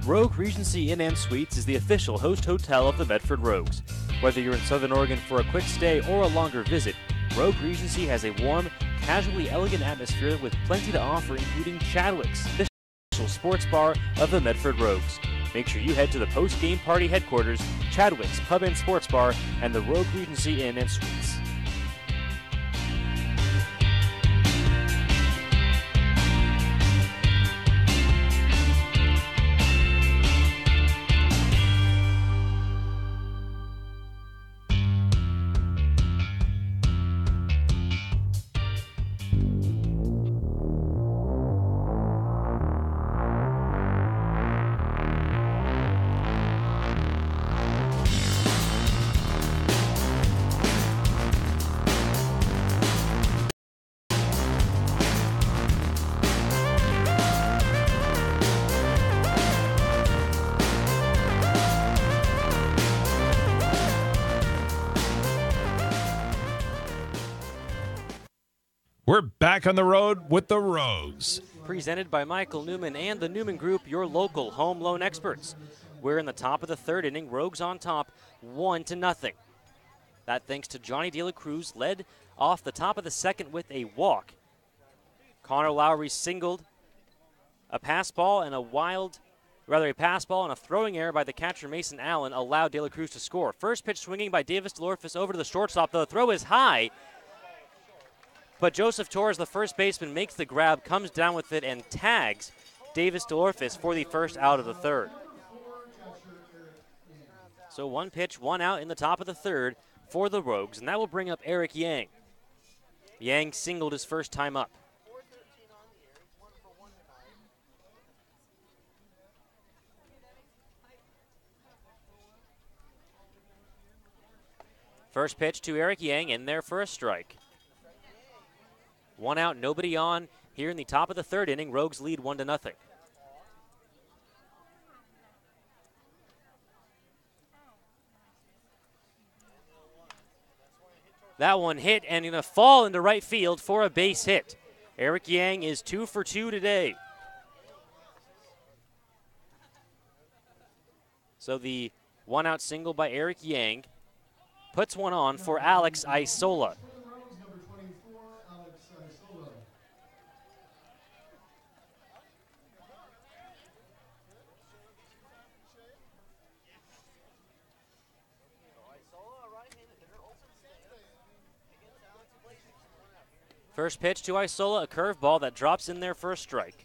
Rogue Regency Inn & Suites is the official host hotel of the Medford Rogues. Whether you're in Southern Oregon for a quick stay or a longer visit, Rogue Regency has a warm, casually elegant atmosphere with plenty to offer, including Chadwick's, the official sports bar of the Medford Rogues. Make sure you head to the post-game party headquarters, Chadwick's Pub and Sports Bar, and the Rogue Regency Inn & Suites.
We're back on the road with the Rogues.
Presented by Michael Newman and the Newman Group, your local home loan experts. We're in the top of the third inning. Rogues on top, 1-0. That thanks to Johnny De La Cruz, led off the top of the second with a walk. Connor Lowry singled. A pass ball and a pass ball and a throwing error by the catcher Mason Allen allowed De La Cruz to score. First pitch swinging by Davis DeLorfis over to the shortstop. The throw is high, but Joseph Torres, the first baseman, makes the grab, comes down with it, and tags Davis DeLorfis for the first out of the third. So one pitch, one out in the top of the third for the Rogues, and that will bring up Eric Yang. Yang singled his first time up. First pitch to Eric Yang, in there for a strike. One out, nobody on here in the top of the third inning. Rogues lead 1-0. That one hit and going to fall into right field for a base hit. Eric Yang is 2 for 2 today. So the one-out single by Eric Yang puts one on for Alex Isola. First pitch to Isola, a curveball that drops in there for a strike.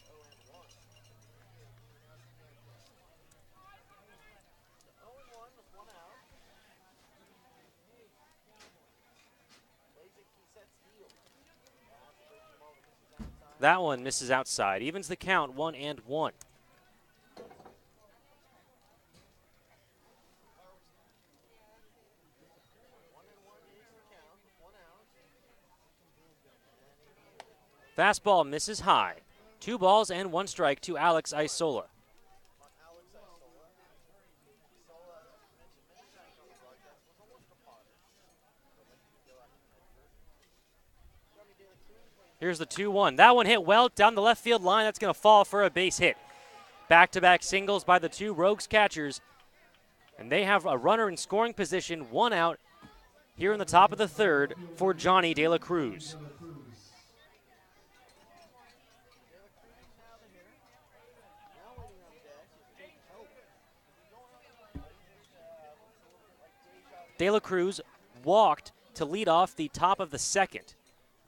That one misses outside. Evens the count, 1-1. Fastball misses high. 2 balls and 1 strike to Alex Isola. Here's the 2-1. That one hit well down the left field line. That's going to fall for a base hit. Back-to-back singles by the 2 Rogues catchers. And they have a runner in scoring position, 1 out here in the top of the third for Johnny De La Cruz. De La Cruz walked to lead off the top of the second.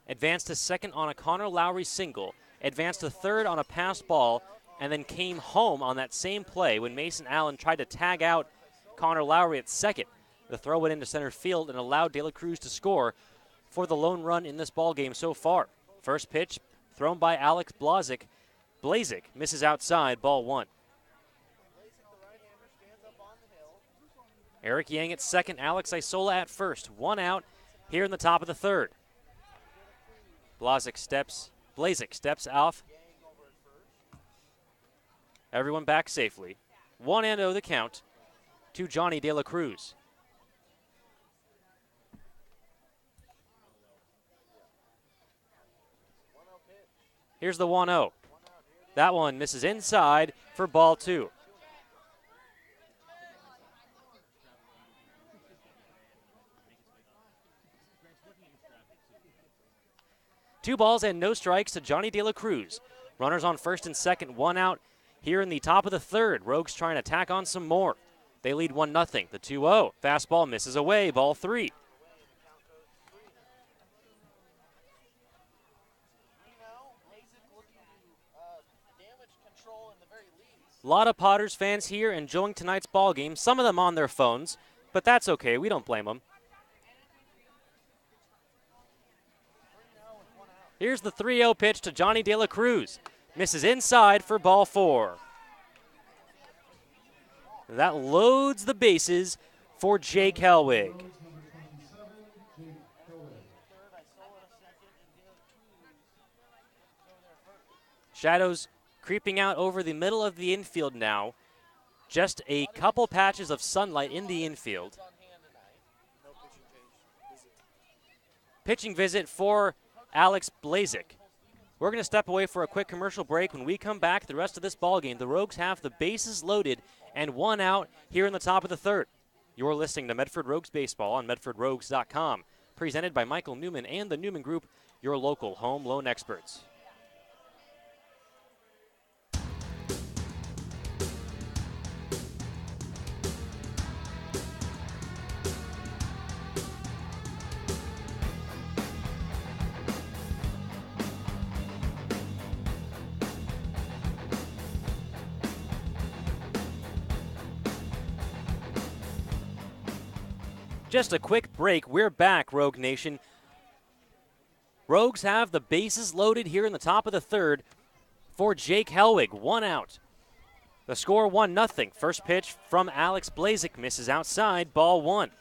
Advanced to second on a Connor Lowry single. Advanced to third on a pass ball, and then came home on that same play when Mason Allen tried to tag out Connor Lowry at second. The throw went into center field and allowed De La Cruz to score for the lone run in this ball game so far. First pitch thrown by Alex Blazik. Blazik misses outside, ball 1. Eric Yang at second, Alex Isola at first. 1 out here in the top of the third. Blazik steps off. Everyone back safely. 1-0 the count to Johnny De La Cruz. Here's the 1-0. That one misses inside for ball 2. Two balls and no strikes to Johnny De La Cruz. Runners on first and second, 1 out here in the top of the third. Rogues trying to tack on some more. They lead 1-0. The 2-0. Fastball misses away, ball 3. A lot of Potters fans here enjoying tonight's ball game. Some of them on their phones, but that's okay. We don't blame them. Here's the 3-0 pitch to Johnny De La Cruz. Misses inside for ball 4. That loads the bases for Jake Helwig. Shadows creeping out over the middle of the infield now. Just a couple patches of sunlight in the infield. Pitching visit for Alex Blazik. We're going to step away for a quick commercial break. When we come back, the rest of this ballgame, the Rogues have the bases loaded and one out here in the top of the third. You're listening to Medford Rogues Baseball on MedfordRogues.com, presented by Michael Newman and the Newman Group, your local home loan experts. Just a quick break. We're back, Rogue Nation. Rogues have the bases loaded here in the top of the third for Jake Helwig. One out. The score 1-0. First pitch from Alex Blazik misses outside. Ball one.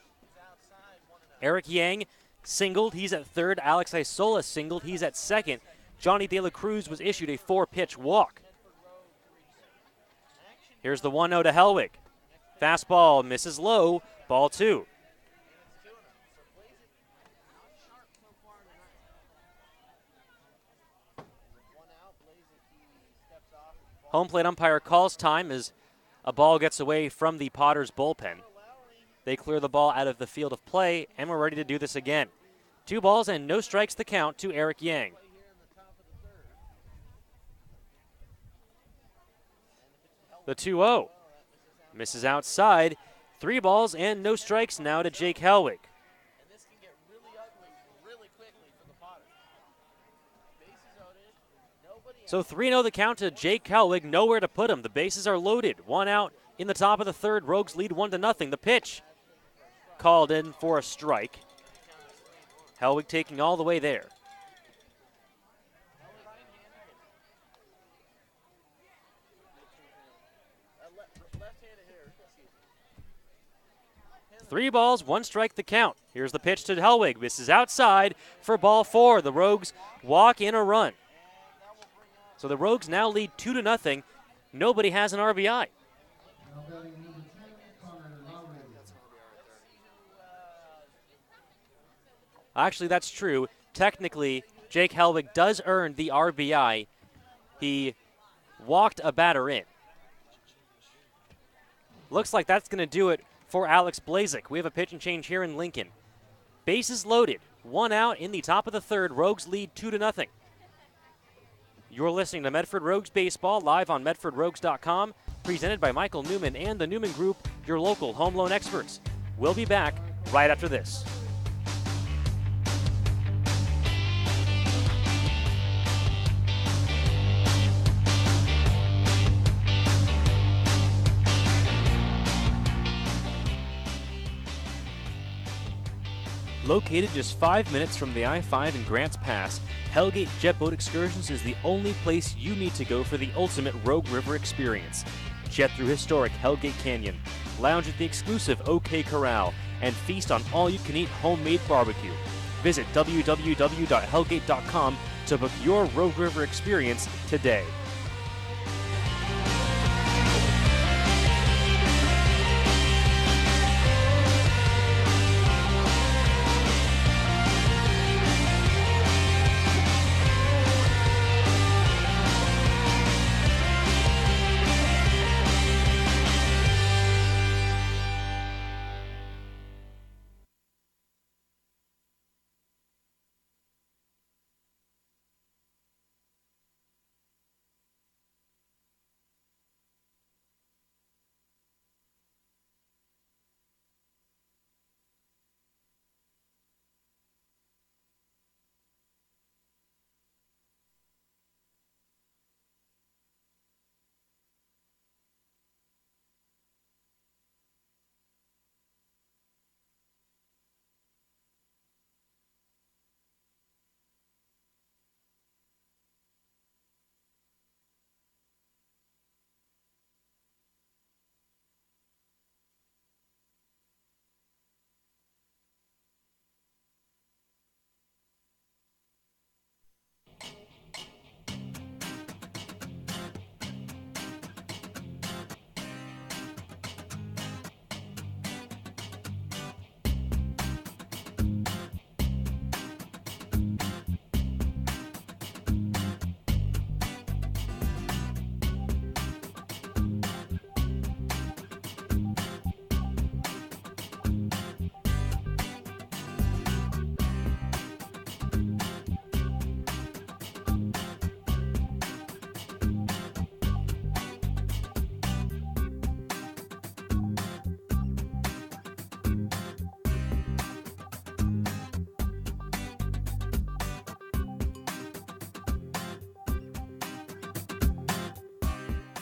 Eric Yang singled. He's at third. Alex Isola singled. He's at second. Johnny De La Cruz was issued a 4-pitch walk. Here's the 1-0 to Helwig. Fastball misses low. Ball two. Home plate umpire calls time as a ball gets away from the Potters bullpen. They clear the ball out of the field of play, and we're ready to do this again. 2 balls and no strikes the count to Eric Yang. The 2-0 misses outside. 3 balls and no strikes now to Jake Helwig. So 3-0 the count to Jake Helwig. Nowhere to put him. The bases are loaded. 1 out in the top of the third. Rogues lead 1-0. The pitch called in for a strike. Helwig taking all the way there. Three balls, 1 strike the count. Here's the pitch to Helwig. Misses outside for ball 4. The Rogues walk in a run. So the Rogues now lead 2-0. Nobody has an RBI. Actually, that's true. Technically, Jake Helwig does earn the RBI. He walked a batter in. Looks like that's going to do it for Alex Blazik. We have a pitch and change here in Lincoln. Bases loaded. 1 out in the top of the third. Rogues lead 2-0. You're listening to Medford Rogues Baseball live on MedfordRogues.com, presented by Michael Newman and the Newman Group, your local home loan experts. We'll be back right after this. Located just 5 minutes from the I-5 and Grants Pass, Hellgate Jet Boat Excursions is the only place you need to go for the ultimate Rogue River experience. Jet through historic Hellgate Canyon, lounge at the exclusive OK Corral, and feast on all-you-can-eat homemade barbecue. Visit www.hellgate.com to book your Rogue River experience today.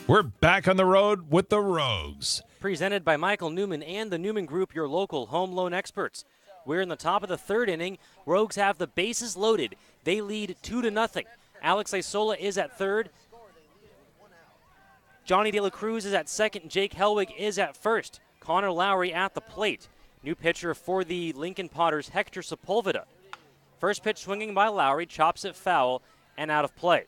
We're back on the road with the Rogues.
Presented by Michael Newman and the Newman Group, your local home loan experts. We're in the top of the third inning. Rogues have the bases loaded. They lead 2-0. Alex Isola is at third. Johnny De La Cruz is at second. Jake Helwig is at first. Connor Lowry at the plate. New pitcher for the Lincoln Potters, Hector Sepulveda. First pitch swinging by Lowry, chops it foul and out of play.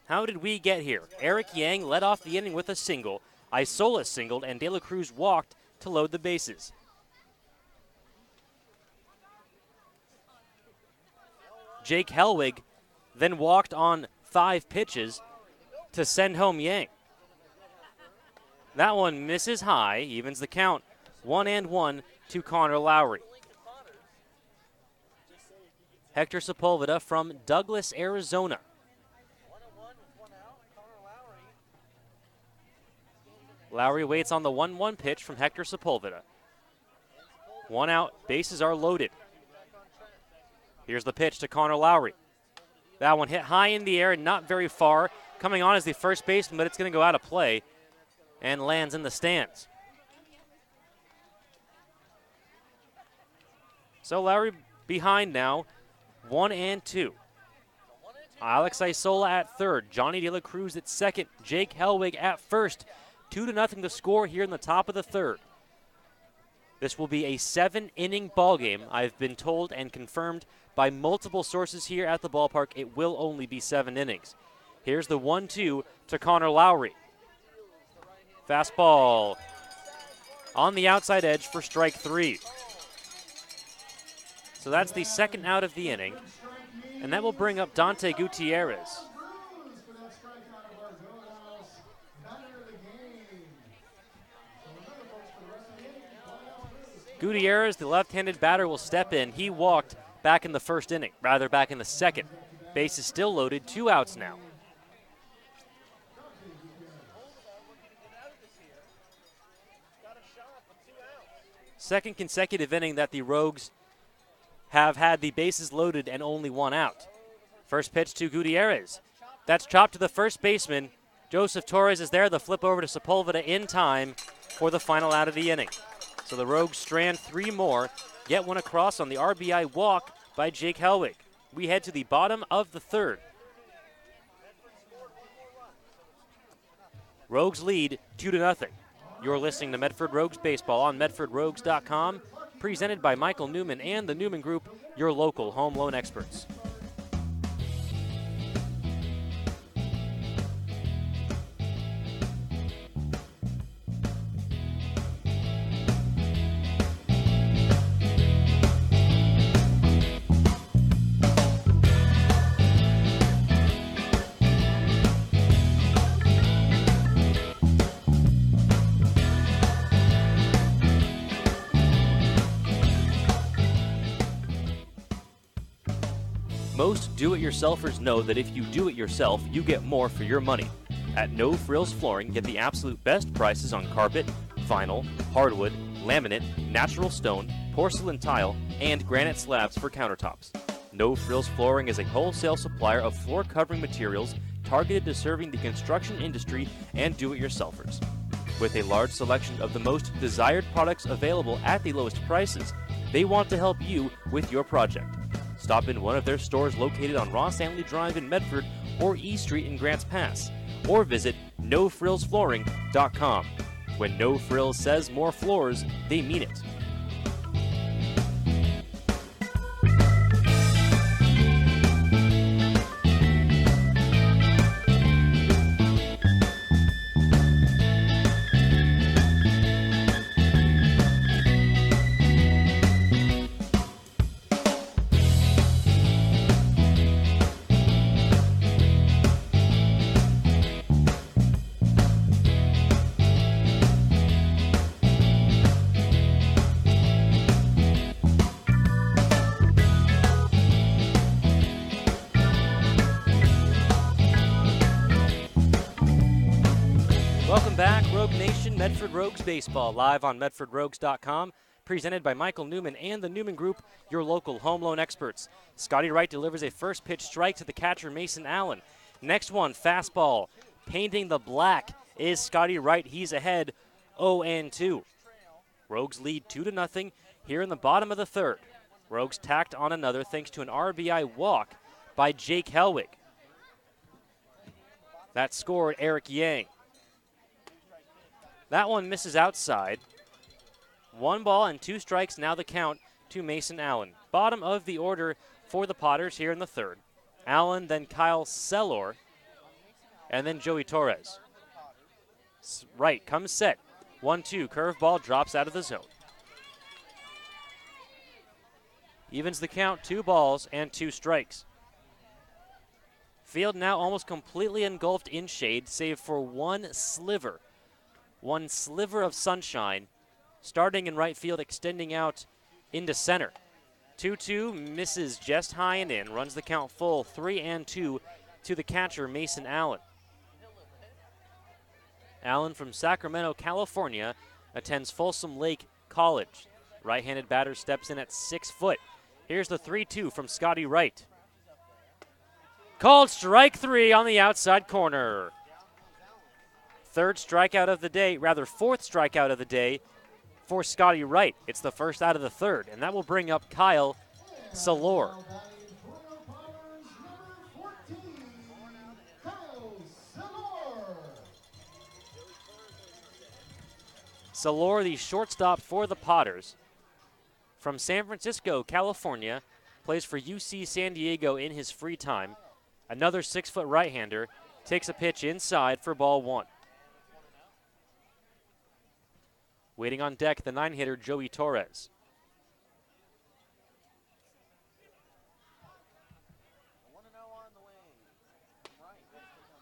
How did we get here? Eric Yang led off the inning with a single. Isola singled, and De La Cruz walked to load the bases. Jake Helwig then walked on 5 pitches to send home Yang. That one misses high, evens the count. 1-1 to Connor Lowry. Hector Sepulveda from Douglas, Arizona. Lowry waits on the 1-1 pitch from Hector Sepulveda. 1 out, bases are loaded. Here's the pitch to Connor Lowry. That one hit high in the air and not very far. Coming on as the first baseman, but it's going to go out of play and lands in the stands. So Lowry behind now, 1-2. Alex Isola at third, Johnny De La Cruz at second, Jake Helwig at first. 2-0 to score here in the top of the third. This will be a 7-inning ball game. I've been told and confirmed by multiple sources here at the ballpark it will only be 7 innings. Here's the 1-2 to Connor Lowry. Fastball on the outside edge for strike 3. So that's the second out of the inning, and that will bring up Dante Gutierrez. Gutierrez, the left-handed batter, will step in. He walked back in the first inning, rather back in the second. Base is still loaded, 2 outs now. Second consecutive inning that the Rogues have had the bases loaded and only 1 out. First pitch to Gutierrez. That's chopped to the first baseman. Joseph Torres is there. The flip over to Sepulveda in time for the final out of the inning. So the Rogues strand 3 more, get one across on the RBI walk by Jake Helwig. We head to the bottom of the third. Rogues lead 2-0. You're listening to Medford Rogues Baseball on MedfordRogues.com, presented by Michael Newman and the Newman Group, your local home loan experts. Most do-it-yourselfers know that if you do it yourself, you get more for your money. At No Frills Flooring, get the absolute best prices on carpet, vinyl, hardwood, laminate, natural stone, porcelain tile, and granite slabs for countertops. No Frills Flooring is a wholesale supplier of floor covering materials targeted to serving the construction industry and do-it-yourselfers. With a large selection of the most desired products available at the lowest prices, they want to help you with your project. Stop in one of their stores located on Ross Anley Drive in Medford or E Street in Grants Pass, or visit NoFrillsFlooring.com. When No Frills says more floors, they mean it. Welcome back, Rogue Nation. Medford Rogues Baseball, live on MedfordRogues.com, presented by Michael Newman and the Newman Group, your local home loan experts. Scotty Wright delivers a first pitch strike to the catcher, Mason Allen. Next one, fastball. Painting the black is Scotty Wright. He's ahead 0-2. Rogues lead 2-0 here in the bottom of the third. Rogues tacked on another thanks to an RBI walk by Jake Helwig. That scored Eric Yang. That one misses outside. 1 ball and 2 strikes, now the count to Mason Allen. Bottom of the order for the Potters here in the third. Allen, then Kyle Sellor, and then Joey Torres. Wright comes set. 1-2, curveball drops out of the zone. Evens the count, 2 balls and 2 strikes. Field now almost completely engulfed in shade, save for one sliver of sunshine, starting in right field, extending out into center. 2-2, misses just high and in, runs the count full, 3-2 to the catcher, Mason Allen. Allen from Sacramento, California, attends Folsom Lake College. Right-handed batter steps in at 6 foot. Here's the 3-2 from Scotty Wright. Called strike 3 on the outside corner. Fourth strikeout of the day for Scotty Wright. It's the first out of the third, and that will bring up Kyle Sellor. Sellor, the shortstop for the Potters. From San Francisco, California, plays for UC San Diego in his free time. Another 6-foot right-hander takes a pitch inside for ball 1. Waiting on deck, the 9-hitter, Joey Torres.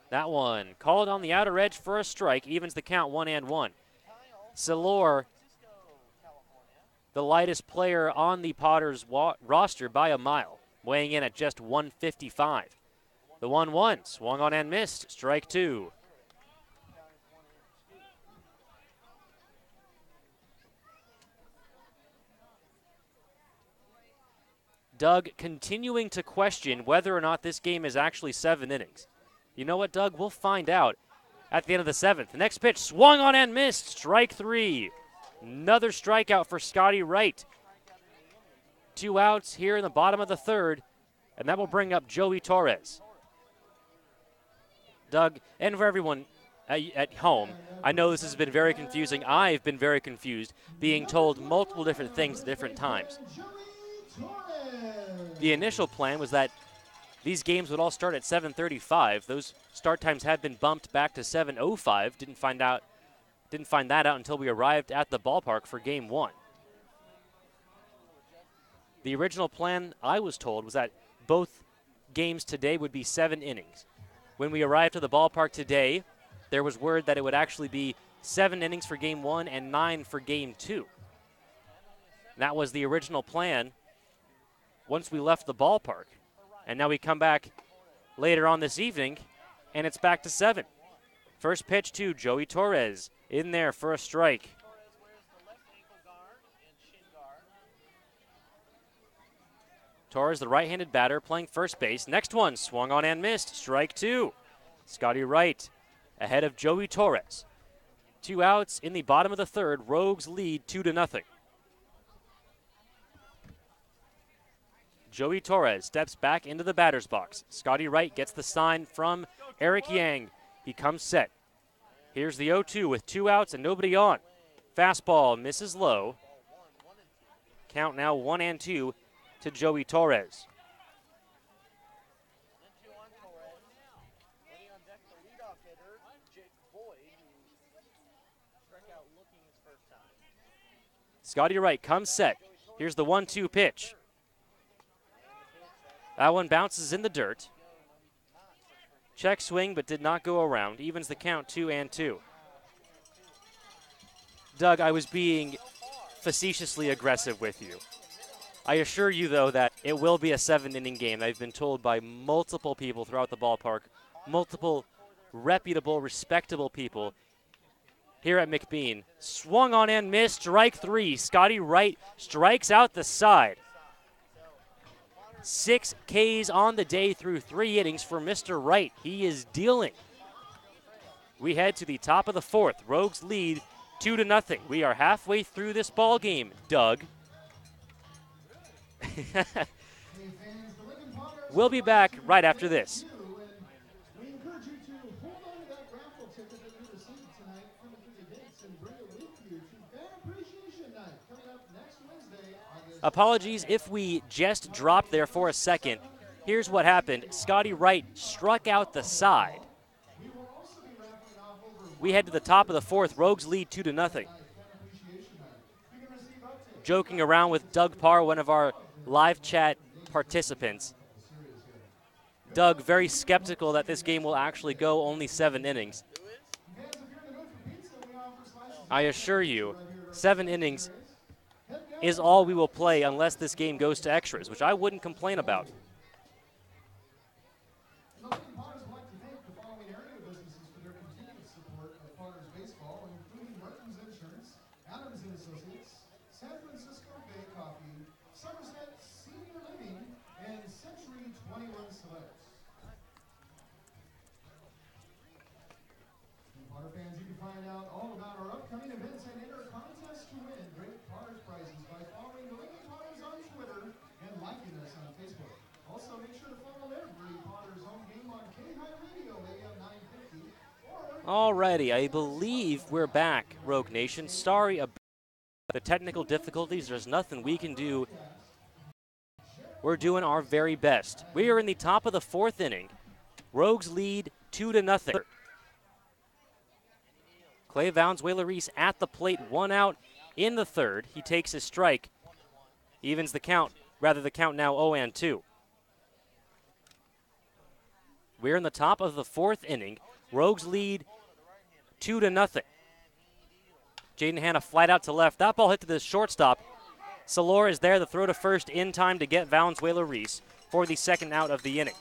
That one called on the outer edge for a strike, evens the count 1-1. Sellor, the lightest player on the Potters roster by a mile, weighing in at just 155. The 1-1 swung on and missed, strike 2. Doug continuing to question whether or not this game is actually 7 innings. You know what, Doug? We'll find out at the end of the 7th. The next pitch swung on and missed, strike 3. Another strikeout for Scotty Wright. 2 outs here in the bottom of the third, and that will bring up Joey Torres. Doug, and for everyone at home, I know this has been very confusing. I've been very confused, being told multiple different things at different times. The initial plan was that these games would all start at 7:35. Those start times have been bumped back to 7:05. Didn't find that out until we arrived at the ballpark for game 1. The original plan, I was told, was that both games today would be 7 innings. When we arrived to the ballpark today, there was word that it would actually be 7 innings for game 1 and 9 for game 2. That was the original plan once we left the ballpark. And now we come back later on this evening, and it's back to 7. First pitch to Joey Torres, in there for a strike. Torres, the right-handed batter, playing first base. Next one, swung on and missed, strike 2. Scotty Wright ahead of Joey Torres. 2 outs in the bottom of the third. Rogues lead 2-0. Joey Torres steps back into the batter's box. Scotty Wright gets the sign from Eric Yang. He comes set. Here's the 0-2 with 2 outs and nobody on. Fastball misses low. Count now 1-2 to Joey Torres. Scotty Wright comes set. Here's the 1-2 pitch. That one bounces in the dirt. Check swing, but did not go around. Evens the count 2-2. Doug, I was being facetiously aggressive with you. I assure you, though, that it will be a 7-inning game. I've been told by multiple people throughout the ballpark, multiple reputable, respectable people here at McBean. Swung on and missed, strike 3. Scotty Wright strikes out the side. 6 Ks on the day through 3 innings for Mr. Wright. He is dealing. We head to the top of the 4th. Rogues lead 2-0. We are halfway through this ball game, Doug. We'll be back right after this.
We encourage you to hold on to that raffle ticket that you received tonight from the events and bring it with you to Fan Appreciation Night coming up next Wednesday, August.
Apologies if we just dropped there for a second. Here's what happened. Scotty Wright struck out the side. We head to the top of the 4th. Rogues lead 2-0. Joking around with Doug Parr, one of our live chat participants. Doug, very skeptical that this game will actually go only 7 innings. I assure you, 7 innings is all we will play unless this game goes to extras, which I wouldn't complain about.
Fans, you can find out all about our upcoming events and enter a contest to win great Potters prizes by following the Lincoln Potters on Twitter and liking us on Facebook. Also, make sure to follow every Potters home game on K-High Radio, AM 950.
Alrighty, I believe we're back, Rogue Nation. Sorry about the technical difficulties. There's nothing we can do. We're doing our very best. We are in the top of the 4th inning. Rogues lead 2-0. Clay Valenzuela-Reese at the plate, 1 out in the 3rd. He takes his strike, evens the count, the count now 0-2. We're in the top of the 4th inning. Rogues lead 2-0. Jaden Hanna flight out to left. That ball hit to the shortstop. Salor is there, the throw to first in time to get Valenzuela-Reese for the 2nd out of the inning.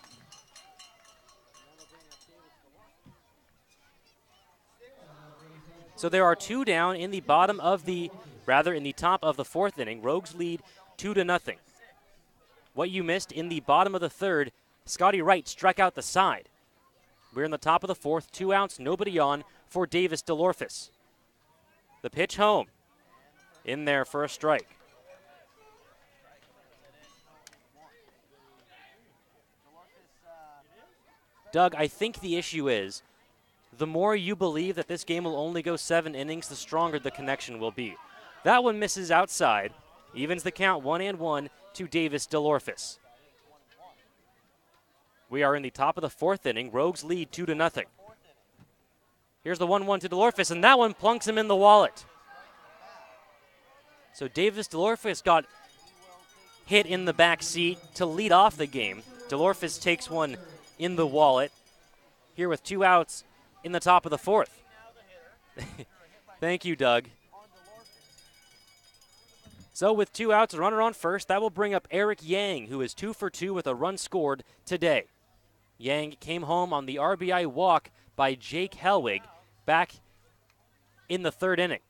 So there are 2 down in the top of the 4th inning. Rogues lead 2-0. What you missed in the bottom of the 3rd, Scotty Wright struck out the side. We're in the top of the 4th, 2 outs, nobody on for Davis DeLorphis. The pitch home, in there for a strike. Doug, I think the issue is, the more you believe that this game will only go 7 innings, the stronger the connection will be. That one misses outside, evens the count 1-1 to Davis DeLorphis. We are in the top of the 4th inning. Rogues lead 2-0. Here's the 1-1 to DeLorphis, and that one plunks him in the wallet. So Davis DeLorphis got hit in the back seat to lead off the game. DeLorphis takes one in the wallet. Here with 2 outs in the top of the 4th. Thank you, Doug. So with 2 outs, a runner on first, that will bring up Eric Yang, who is 2 for 2 with a run scored today. Yang came home on the RBI walk by Jake Helwig back in the 3rd inning.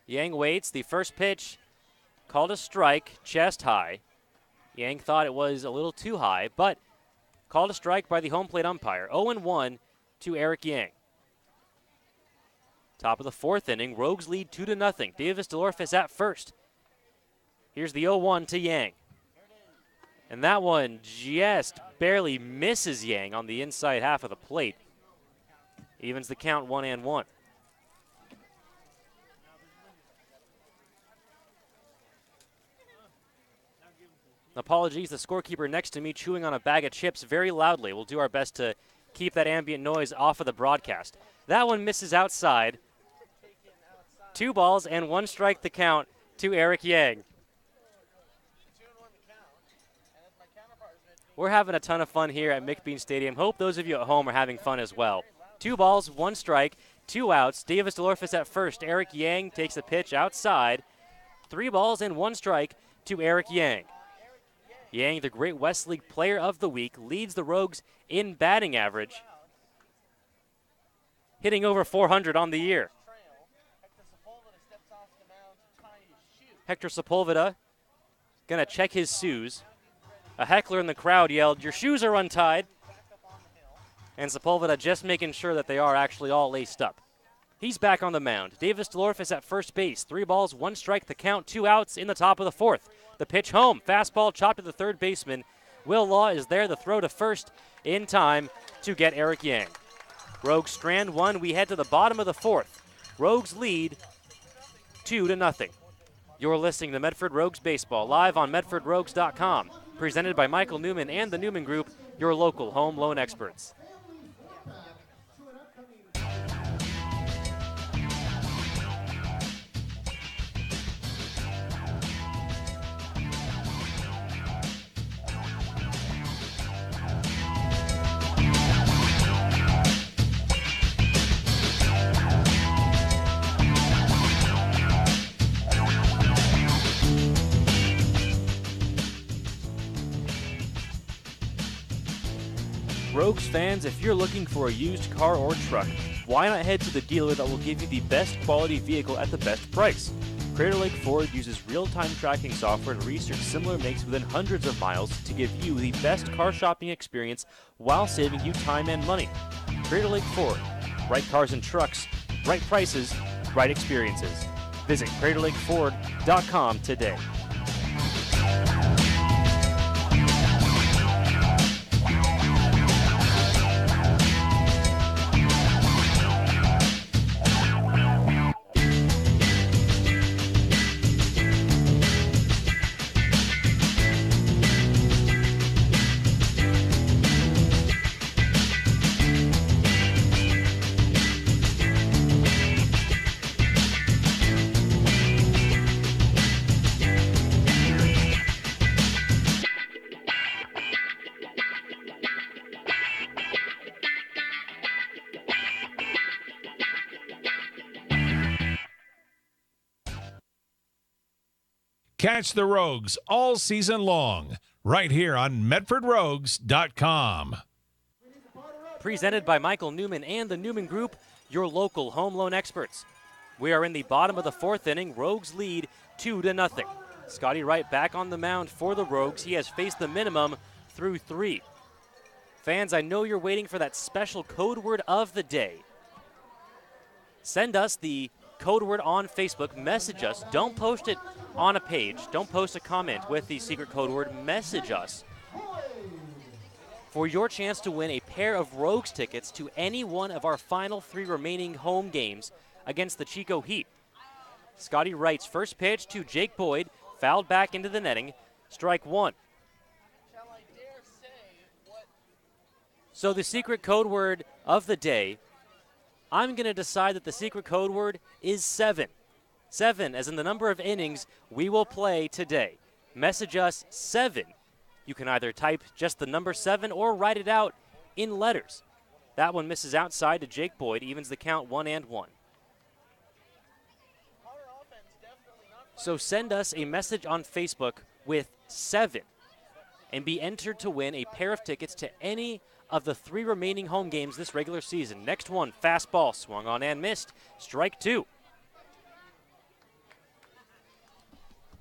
Yang waits. The first pitch called a strike, chest high. Yang thought it was a little too high, but called a strike by the home plate umpire. 0-1 to Eric Yang. Top of the 4th inning, Rogues lead 2-0. Davis DeLorphis at first. Here's the 0-1 to Yang. And that one just barely misses Yang on the inside half of the plate. Evens the count 1-1. Apologies, the scorekeeper next to me chewing on a bag of chips very loudly. We'll do our best to keep that ambient noise off of the broadcast. That one misses outside. 2 balls and 1 strike the count to Eric Yang. We're having a ton of fun here at McBean Stadium. Hope those of you at home are having fun as well. 2 balls, 1 strike, 2 outs. Davis DeLorphis at first. Eric Yang takes a pitch outside. 3 balls and 1 strike to Eric Yang. Yang, the Great West League Player of the Week, leads the Rogues in batting average, hitting over 400 on the year. Hector Sepulveda gonna check his shoes. A heckler in the crowd yelled, "Your shoes are untied." And Sepulveda just making sure that they are actually all laced up. He's back on the mound. Davis DeLorf is at first base. 3 balls, 1 strike, the count, 2 outs in the top of the 4th. The pitch home. Fastball chopped to the third baseman. Will Law is there. The throw to first in time to get Eric Yang. Rogues strand 1. We head to the bottom of the 4th. Rogues lead 2-0. You're listening to Medford Rogues Baseball live on MedfordRogues.com. Presented by Michael Newman and the Newman Group, your local home loan experts. Rogues fans, if you're looking for a used car or truck, why not head to the dealer that will give you the best quality vehicle at the best price? Crater Lake Ford uses real-time tracking software to research similar makes within hundreds of miles to give you the best car shopping experience while saving you time and money. Crater Lake Ford. Right cars and trucks, right prices, right experiences. Visit CraterLakeFord.com today.
Catch the Rogues all season long, right here on MedfordRogues.com.
Presented by Michael Newman and the Newman Group, your local home loan experts. We are in the bottom of the 4th inning. Rogues lead 2-0. Scotty Wright back on the mound for the Rogues. He has faced the minimum through 3. Fans, I know you're waiting for that special code word of the day. Send us the code word on Facebook. Message us. Don't post it on a page. Don't post a comment with the secret code word. Message us for your chance to win a pair of Rogues tickets to any one of our final 3 remaining home games against the Chico Heat. Scotty Wright's first pitch to Jake Boyd, fouled back into the netting, strike 1. So the secret code word of the day, I'm going to decide that the secret code word is 7. 7, as in the number of innings we will play today. Message us 7. You can either type just the number 7 or write it out in letters. That one misses outside to Jake Boyd, evens the count 1-1. So send us a message on Facebook with 7 and be entered to win a pair of tickets to any of the 3 remaining home games this regular season. Next one, fastball, swung on and missed, strike 2.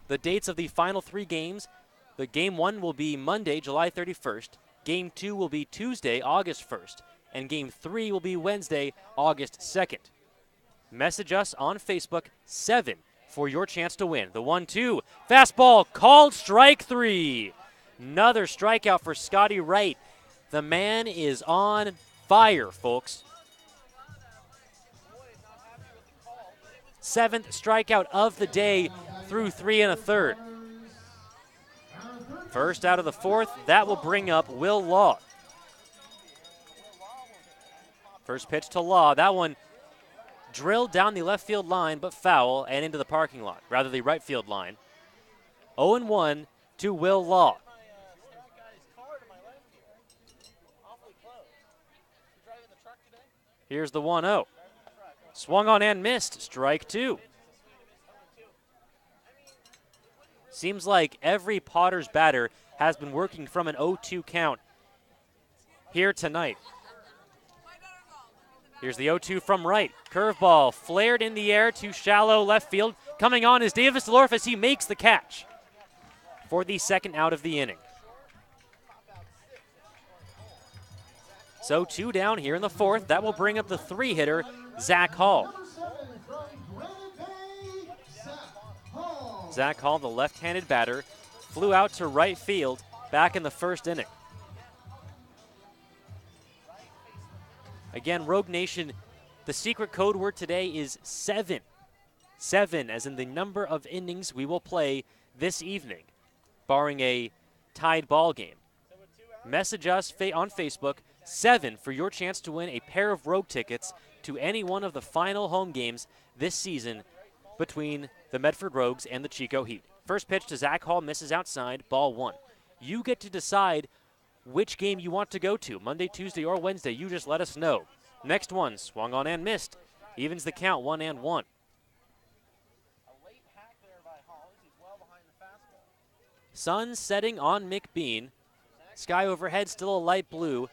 The dates of the final 3 games, the game 1 will be Monday, July 31st, game 2 will be Tuesday, August 1st, and game 3 will be Wednesday, August 2nd. Message us on Facebook, 7, for your chance to win. The 1-2, fastball, called strike 3. Another strikeout for Scotty Wright. The man is on fire, folks. 7th strikeout of the day through 3 1/3. First out of the 4th, that will bring up Will Law. First pitch to Law. That one drilled down the left field line, but foul and into the parking lot, rather the right field line. 0-1 to Will Law. Here's the 1-0. Swung on and missed, strike 2. Seems like every Potters batter has been working from an 0-2 count here tonight. Here's the 0-2 from Wright. Curveball flared in the air to shallow left field. Coming on is Davis Delorf as he makes the catch for the second out of the inning. So 2 down here in the fourth. That will bring up the 3-hitter, Zach Hall. Zach Hall, the left-handed batter, flew out to right field back in the first inning. Again, Rogue Nation, the secret code word today is 7. 7, as in the number of innings we will play this evening, barring a tied ball game. Message us on Facebook, 7 for your chance to win a pair of Rogue tickets to any one of the final home games this season between the Medford Rogues and the Chico Heat. First pitch to Zach Hall, misses outside, ball 1. You get to decide which game you want to go to, Monday, Tuesday, or Wednesday. You just let us know. Next one, swung on and missed. Evens the count, 1-1. Sun setting on McBean. Sky overhead, still a light blue.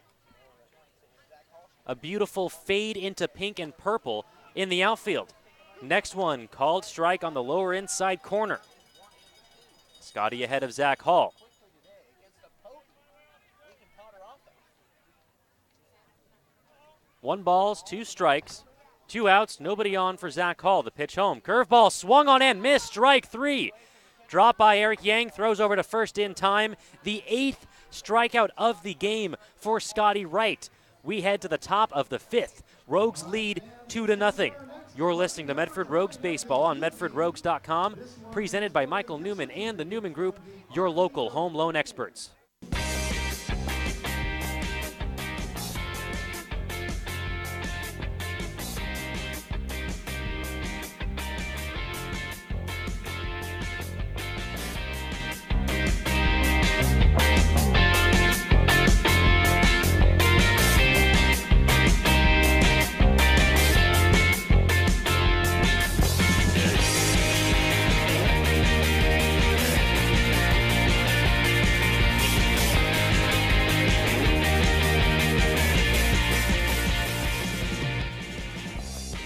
A beautiful fade into pink and purple in the outfield. Next one, called strike on the lower inside corner. Scotty ahead of Zach Hall. One balls, 2 strikes, 2 outs, nobody on for Zach Hall. The pitch home. Curveball swung on and missed. Strike 3. Drop by Eric Yang, throws over to first in time. The 8th strikeout of the game for Scotty Wright. We head to the top of the 5th. Rogues lead 2-0. You're listening to Medford Rogues Baseball on MedfordRogues.com, presented by Michael Newman and the Newman Group, your local home loan experts.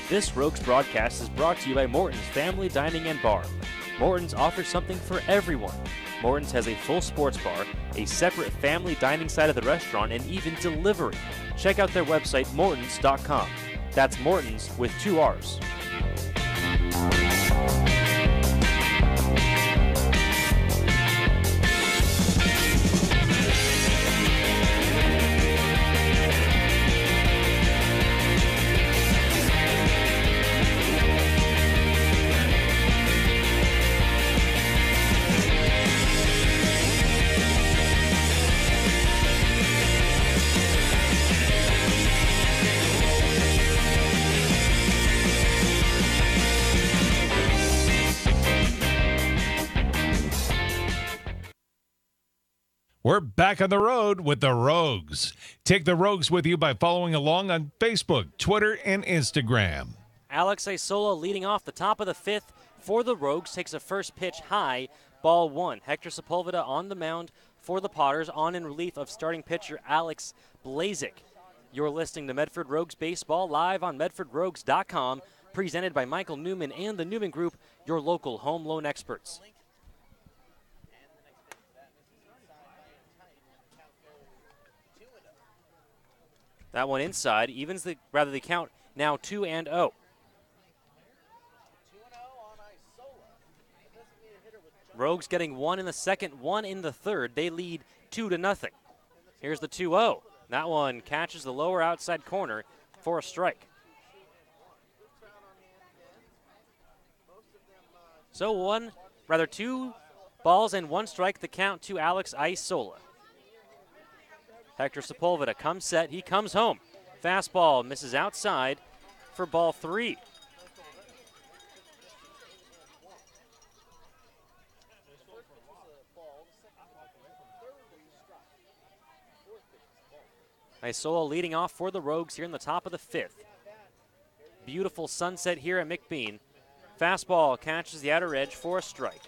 This Rogues broadcast is brought to you by Morton's Family Dining and Bar. Morton's offers something for everyone. Morton's has a full sports bar, a separate family dining side of the restaurant, and even delivery. Check out their website, mortons.com. That's Morton's with 2 R's.
We're back on the road with the Rogues. Take the Rogues with you by following along on Facebook, Twitter, and Instagram.
Alex Isola leading off the top of the 5th for the Rogues, takes a first pitch high, ball 1. Hector Sepulveda on the mound for the Potters, on in relief of starting pitcher Alex Blazik. You're listening to Medford Rogues Baseball live on MedfordRogues.com, presented by Michael Newman and the Newman Group, your local home loan experts. That one inside, evens the count now 2-0. Rogues getting 1 in the second, 1 in the third. They lead 2-0. Here's the 2-0. That one catches the lower outside corner for a strike. So 2 balls and 1 strike, the count to Alex Isola. Hector Sepulveda comes set, he comes home. Fastball misses outside for ball 3. Isola leading off for the Rogues here in the top of the 5th. Beautiful sunset here at McBean. Fastball catches the outer edge for a strike.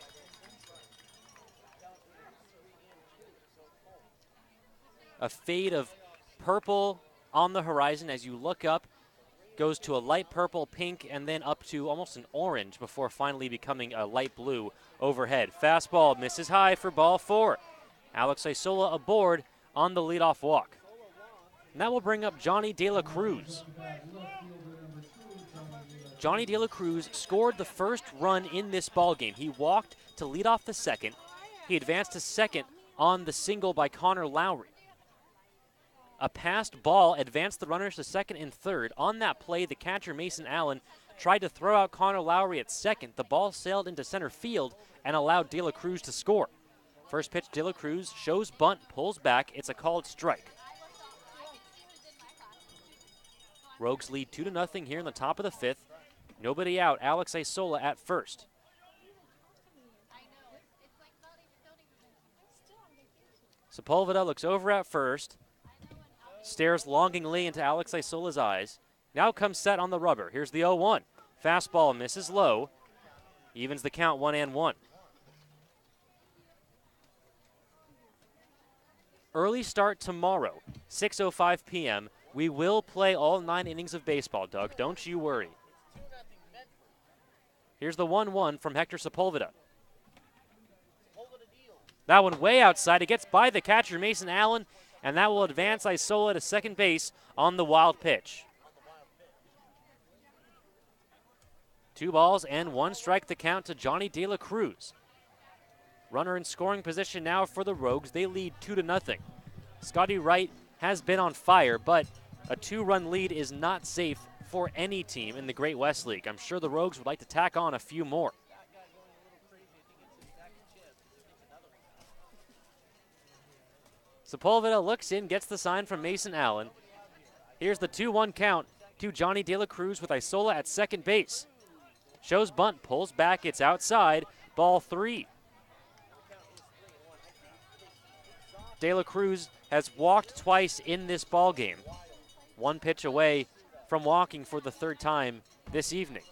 A fade of purple on the horizon as you look up goes to a light purple, pink, and then up to almost an orange before finally becoming a light blue overhead. Fastball misses high for ball 4. Alex Isola aboard on the leadoff walk. And that will bring up Johnny De La Cruz. Johnny De La Cruz scored the first run in this ballgame. He walked to lead off the second. He advanced to second on the single by Connor Lowry. A passed ball advanced the runners to second and third. On that play, the catcher, Mason Allen, tried to throw out Connor Lowry at second. The ball sailed into center field and allowed De La Cruz to score. First pitch, De La Cruz shows bunt, pulls back. It's a called strike. Rogues lead 2-0 here in the top of the 5th. Nobody out. Alex Isola at first. Sepulveda looks over at first. Stares longingly into Alex Isola's eyes. Now comes set on the rubber. Here's the 0-1. Fastball misses low. Evens the count 1-1. Early start tomorrow, 6:05 p.m. We will play all 9 innings of baseball, Doug. Don't you worry. Here's the 1-1 from Hector Sepulveda. That one way outside. It gets by the catcher, Mason Allen, and that will advance Isola to second base on the wild pitch. 2 balls and 1 strike the count to Johnny De La Cruz. Runner in scoring position now for the Rogues. They lead 2-0. Scotty Wright has been on fire, but a 2-run lead is not safe for any team in the Great West League. I'm sure the Rogues would like to tack on a few more. Sepulveda looks in, gets the sign from Mason Allen. Here's the 2-1 count to Johnny De La Cruz with Isola at second base. Shows bunt, pulls back, it's outside, ball 3. De La Cruz has walked twice in this ballgame. 1 pitch away from walking for the 3rd time this evening.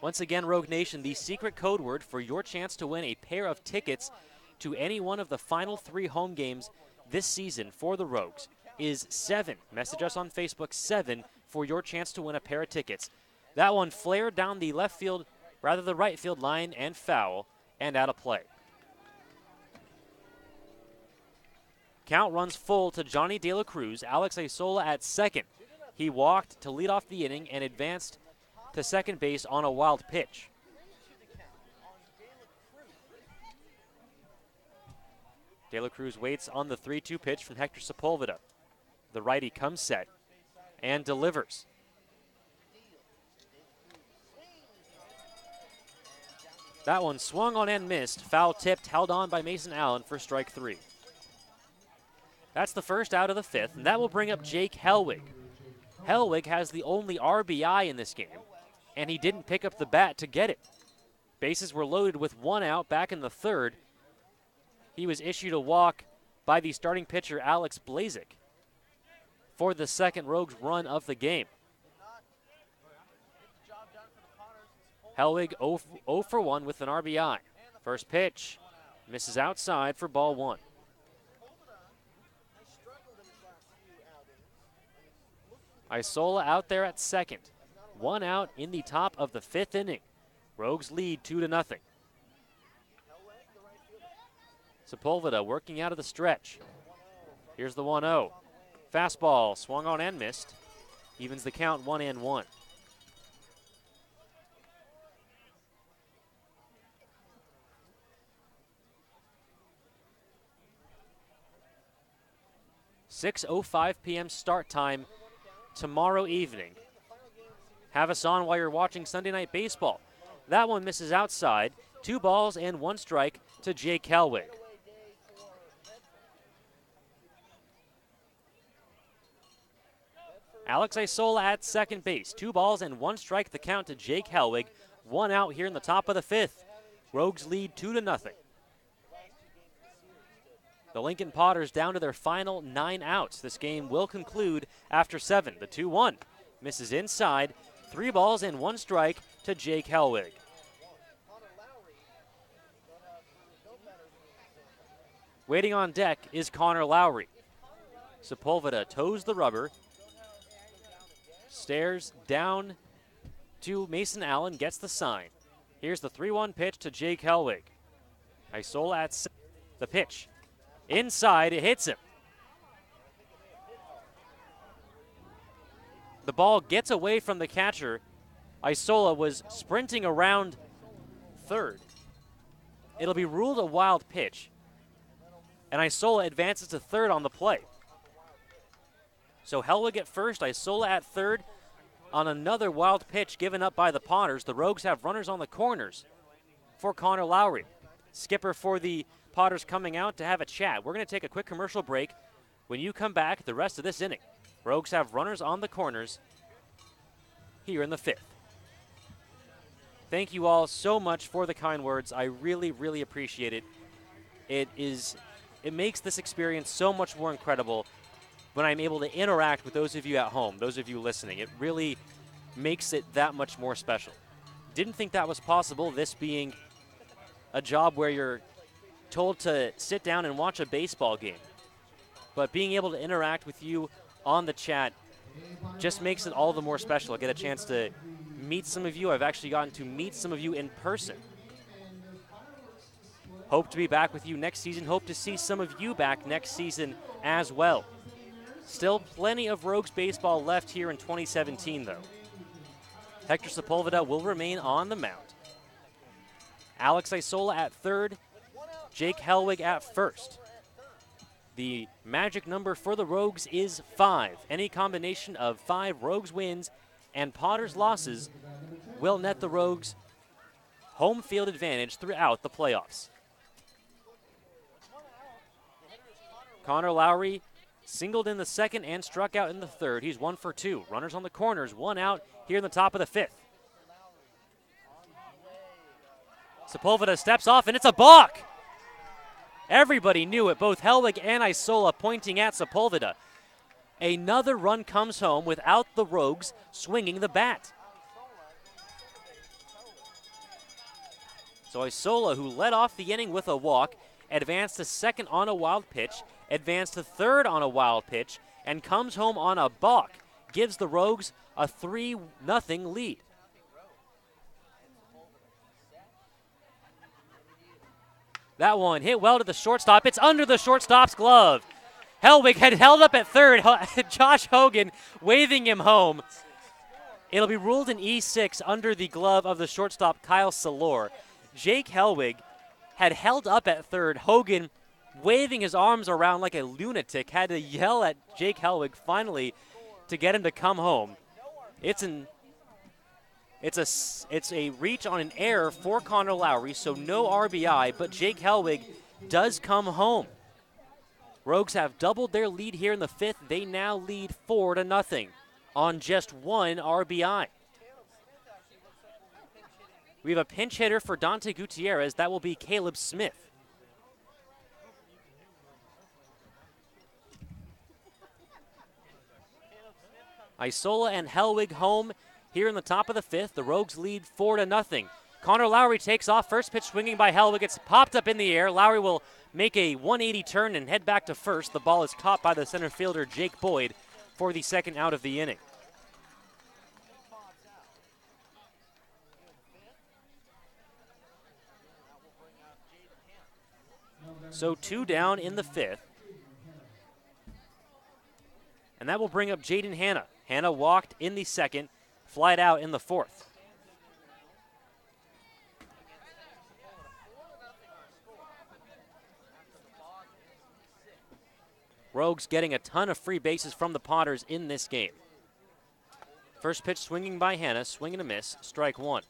Once again, Rogue Nation, the secret code word for your chance to win a pair of tickets to any one of the final 3 home games this season for the Rogues is 7. Message us on Facebook, 7, for your chance to win a pair of tickets. That one flared down the left field, rather the right field line, and foul, and out of play. Count runs full to Johnny De La Cruz. Alex Isola at second. He walked to lead off the inning and advanced to second base on a wild pitch. De La Cruz waits on the 3-2 pitch from Hector Sepulveda. The righty comes set and delivers. That one swung on and missed. Foul tipped, held on by Mason Allen for strike 3. That's the first out of the 5th, and that will bring up Jake Hellwig. Hellwig has the only RBI in this game, and he didn't pick up the bat to get it. Bases were loaded with 1 out back in the 3rd. He was issued a walk by the starting pitcher, Alex Blazik, for the 2nd Rogues run of the game. Hellwig 0 for 1 with an RBI. First pitch misses outside for ball 1. Isola out there at second. 1 out in the top of the 5th inning. Rogues lead 2-0. Sepulveda working out of the stretch. Here's the 1-0. Fastball swung on and missed. Evens the count 1-1. .05 p.m. start time tomorrow evening. Have us on while you're watching Sunday Night Baseball. That one misses outside. 2 balls and 1 strike to Jake Hellwig. Alex Isola at second base. 2 balls and 1 strike the count to Jake Hellwig. 1 out here in the top of the 5th. Rogues lead 2-0. The Lincoln Potters down to their final 9 outs. This game will conclude after 7. The 2-1 misses inside. 3 balls and 1 strike to Jake Hellwig. Waiting on deck is Connor Lowry. Sepulveda toes the rubber, stares down to Mason Allen, gets the sign. Here's the 3-1 pitch to Jake Helwig. Isola at the pitch. Inside, it hits him. The ball gets away from the catcher. Isola was sprinting around third. It'll be ruled a wild pitch. And Isola advances to third on the play. So Helwig at first, Isola at third. On another wild pitch given up by the Potters, the Rogues have runners on the corners for Connor Lowry. Skipper for the Potters coming out to have a chat. We're going to take a quick commercial break. When you come back, the rest of this inning, Rogues have runners on the corners here in the 5th. Thank you all so much for the kind words. I really, really appreciate it. It makes this experience so much more incredible when I'm able to interact with those of you at home, those of you listening. It really makes it that much more special. Didn't think that was possible, this being a job where you're told to sit down and watch a baseball game. But being able to interact with you on the chat just makes it all the more special. I get a chance to meet some of you. I've actually gotten to meet some of you in person. Hope to be back with you next season. Hope to see some of you back next season as well. Still plenty of Rogues baseball left here in 2017, though. Hector Sepulveda will remain on the mound. Alex Isola at third, Jake Helwig at first. The magic number for the Rogues is 5. Any combination of 5 Rogues wins and Potters losses will net the Rogues home field advantage throughout the playoffs. Connor Lowry singled in the second and struck out in the third. He's 1 for 2. Runners on the corners, 1 out here in the top of the 5th. Sepulveda steps off, and it's a balk. Everybody knew it, both Helwig and Isola pointing at Sepulveda. Another run comes home without the Rogues swinging the bat. So Isola, who led off the inning with a walk, advanced to second on a wild pitch, advanced to third on a wild pitch, and comes home on a balk. Gives the Rogues a 3-0 lead. That one hit well to the shortstop. It's under the shortstop's glove. Helwig had held up at third. Josh Hogan waving him home. It'll be ruled an E6 under the glove of the shortstop, Kyle Salor. Jake Helwig had held up at third. Hogan, waving his arms around like a lunatic, had to yell at Jake Helwig finally to get him to come home. It's a reach on an error for Connor Lowry, so no RBI, but Jake Helwig does come home. Rogues have doubled their lead here in the 5th. They now lead 4-0 on just 1 RBI. We have a pinch hitter for Dante Gutierrez. That will be Caleb Smith. Isola and Helwig home here in the top of the 5th. The Rogues lead 4-0. Connor Lowry takes off. First pitch swinging by Helwig. It's popped up in the air. Lowry will make a 180 turn and head back to first. The ball is caught by the center fielder, Jake Boyd, for the second out of the inning. So 2 down in the 5th. And that will bring up Jaden Hanna. Hanna walked in the 2nd, flied out in the 4th. Rogues getting a ton of free bases from the Potters in this game. First pitch swinging by Hanna, swing and a miss, strike 1.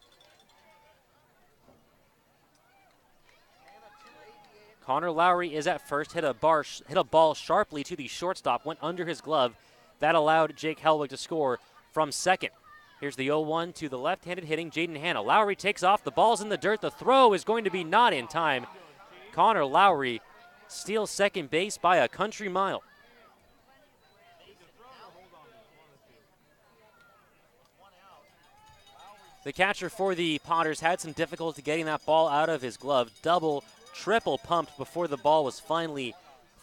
Connor Lowry is at first, hit a ball sharply to the shortstop, went under his glove. That allowed Jake Helwig to score from second. Here's the 0-1 to the left-handed hitting Jaden Hanna. Lowry takes off, the ball's in the dirt, the throw is going to be not in time. Connor Lowry steals second base by a country mile. The catcher for the Potters had some difficulty getting that ball out of his glove. Double, triple pumped before the ball was finally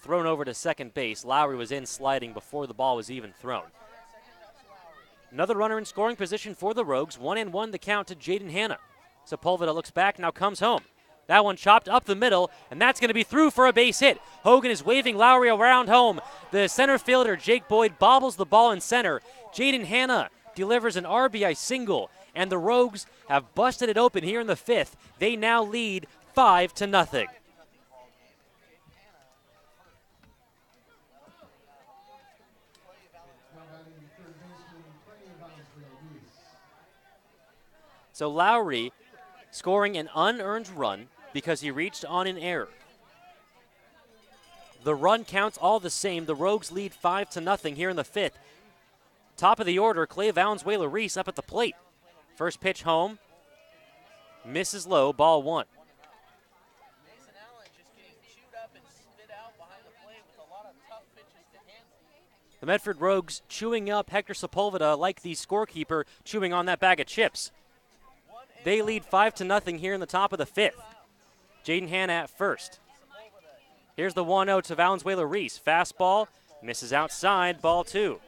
thrown over to second base. Lowry was in sliding before the ball was even thrown. Another runner in scoring position for the Rogues. 1-1 the count to Jaden Hanna. Sepulveda looks back, now comes home. That one chopped up the middle, and that's going to be through for a base hit. Hogan is waving Lowry around home. The center fielder, Jake Boyd, bobbles the ball in center. Jaden Hanna delivers an RBI single, and the Rogues have busted it open here in the 5th. They now lead 5-0. So Lowry scoring an unearned run because he reached on an error. The run counts all the same. The Rogues lead 5-0 here in the 5th. Top of the order, Clay Valenzuela-Reese up at the plate. First pitch home, misses low, ball 1. The Medford Rogues chewing up Hector Sepulveda like the scorekeeper chewing on that bag of chips. They lead 5-0 here in the top of the 5th. Jaden Hanna at first. Here's the 1-0 to Valenzuela-Reese. Fastball, misses outside, ball 2.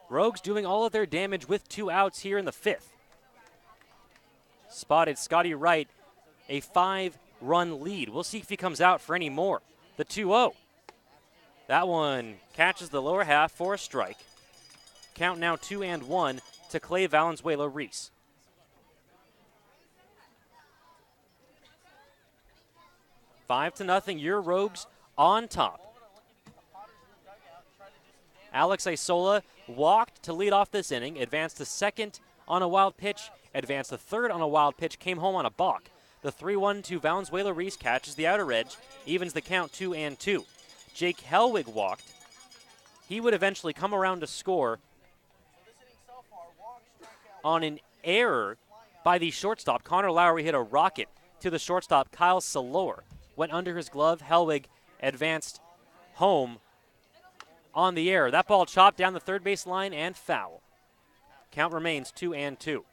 Rogues doing all of their damage with 2 outs here in the 5th. Spotted Scotty Wright, a 5-run lead. We'll see if he comes out for any more. The 2-0. That one catches the lower half for a strike. Count now 2-1 to Clay Valenzuela-Reese. Five to nothing, your Rogues on top. Alex Isola walked to lead off this inning, advanced to second on a wild pitch, advanced to third on a wild pitch, came home on a balk. The 3-1 to Valenzuela-Reese catches the outer edge, evens the count 2-2. Jake Helwig walked. He would eventually come around to score on an error by the shortstop. Connor Lowry hit a rocket to the shortstop, Kyle Salor. Went under his glove. Helwig advanced home on the error. That ball chopped down the third base line and foul. Count remains 2-2.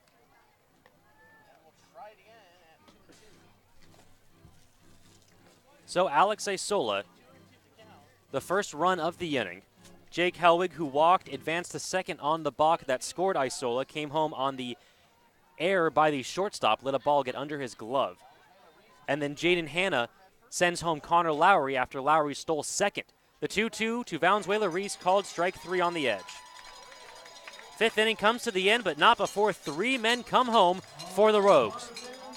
So Alex Isola, the first run of the inning. Jake Helwig, who walked, advanced to second on the balk that scored Isola, came home on the error by the shortstop, let a ball get under his glove. And then Jaden Hanna sends home Connor Lowry after Lowry stole second. The 2-2 to Valenzuela-Reese, called strike 3 on the edge. 5th inning comes to the end, but not before 3 men come home for the Rogues.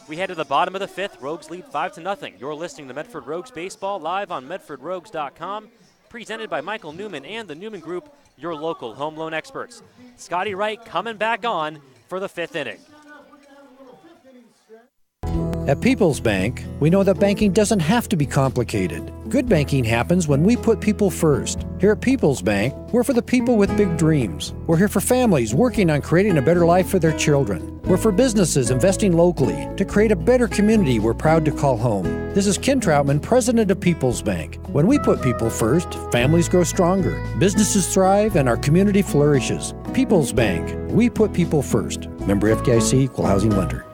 We head to the bottom of the 5th. Rogues lead 5-0. You're listening to Medford Rogues Baseball live on MedfordRogues.com. Presented by Michael Newman and the Newman Group, your local home loan experts. Scotty Wright coming back on for the 5th inning.
At People's Bank, we know that banking doesn't have to be complicated. Good banking happens when we put people first. Here at People's Bank, we're for the people with big dreams. We're here for families working on creating a better life for their children. We're for businesses investing locally to create a better community we're proud to call home. This is Ken Troutman, president of People's Bank. When we put people first, families grow stronger, businesses thrive, and our community flourishes. People's Bank, we put people first. Member FDIC, Equal Housing Lender.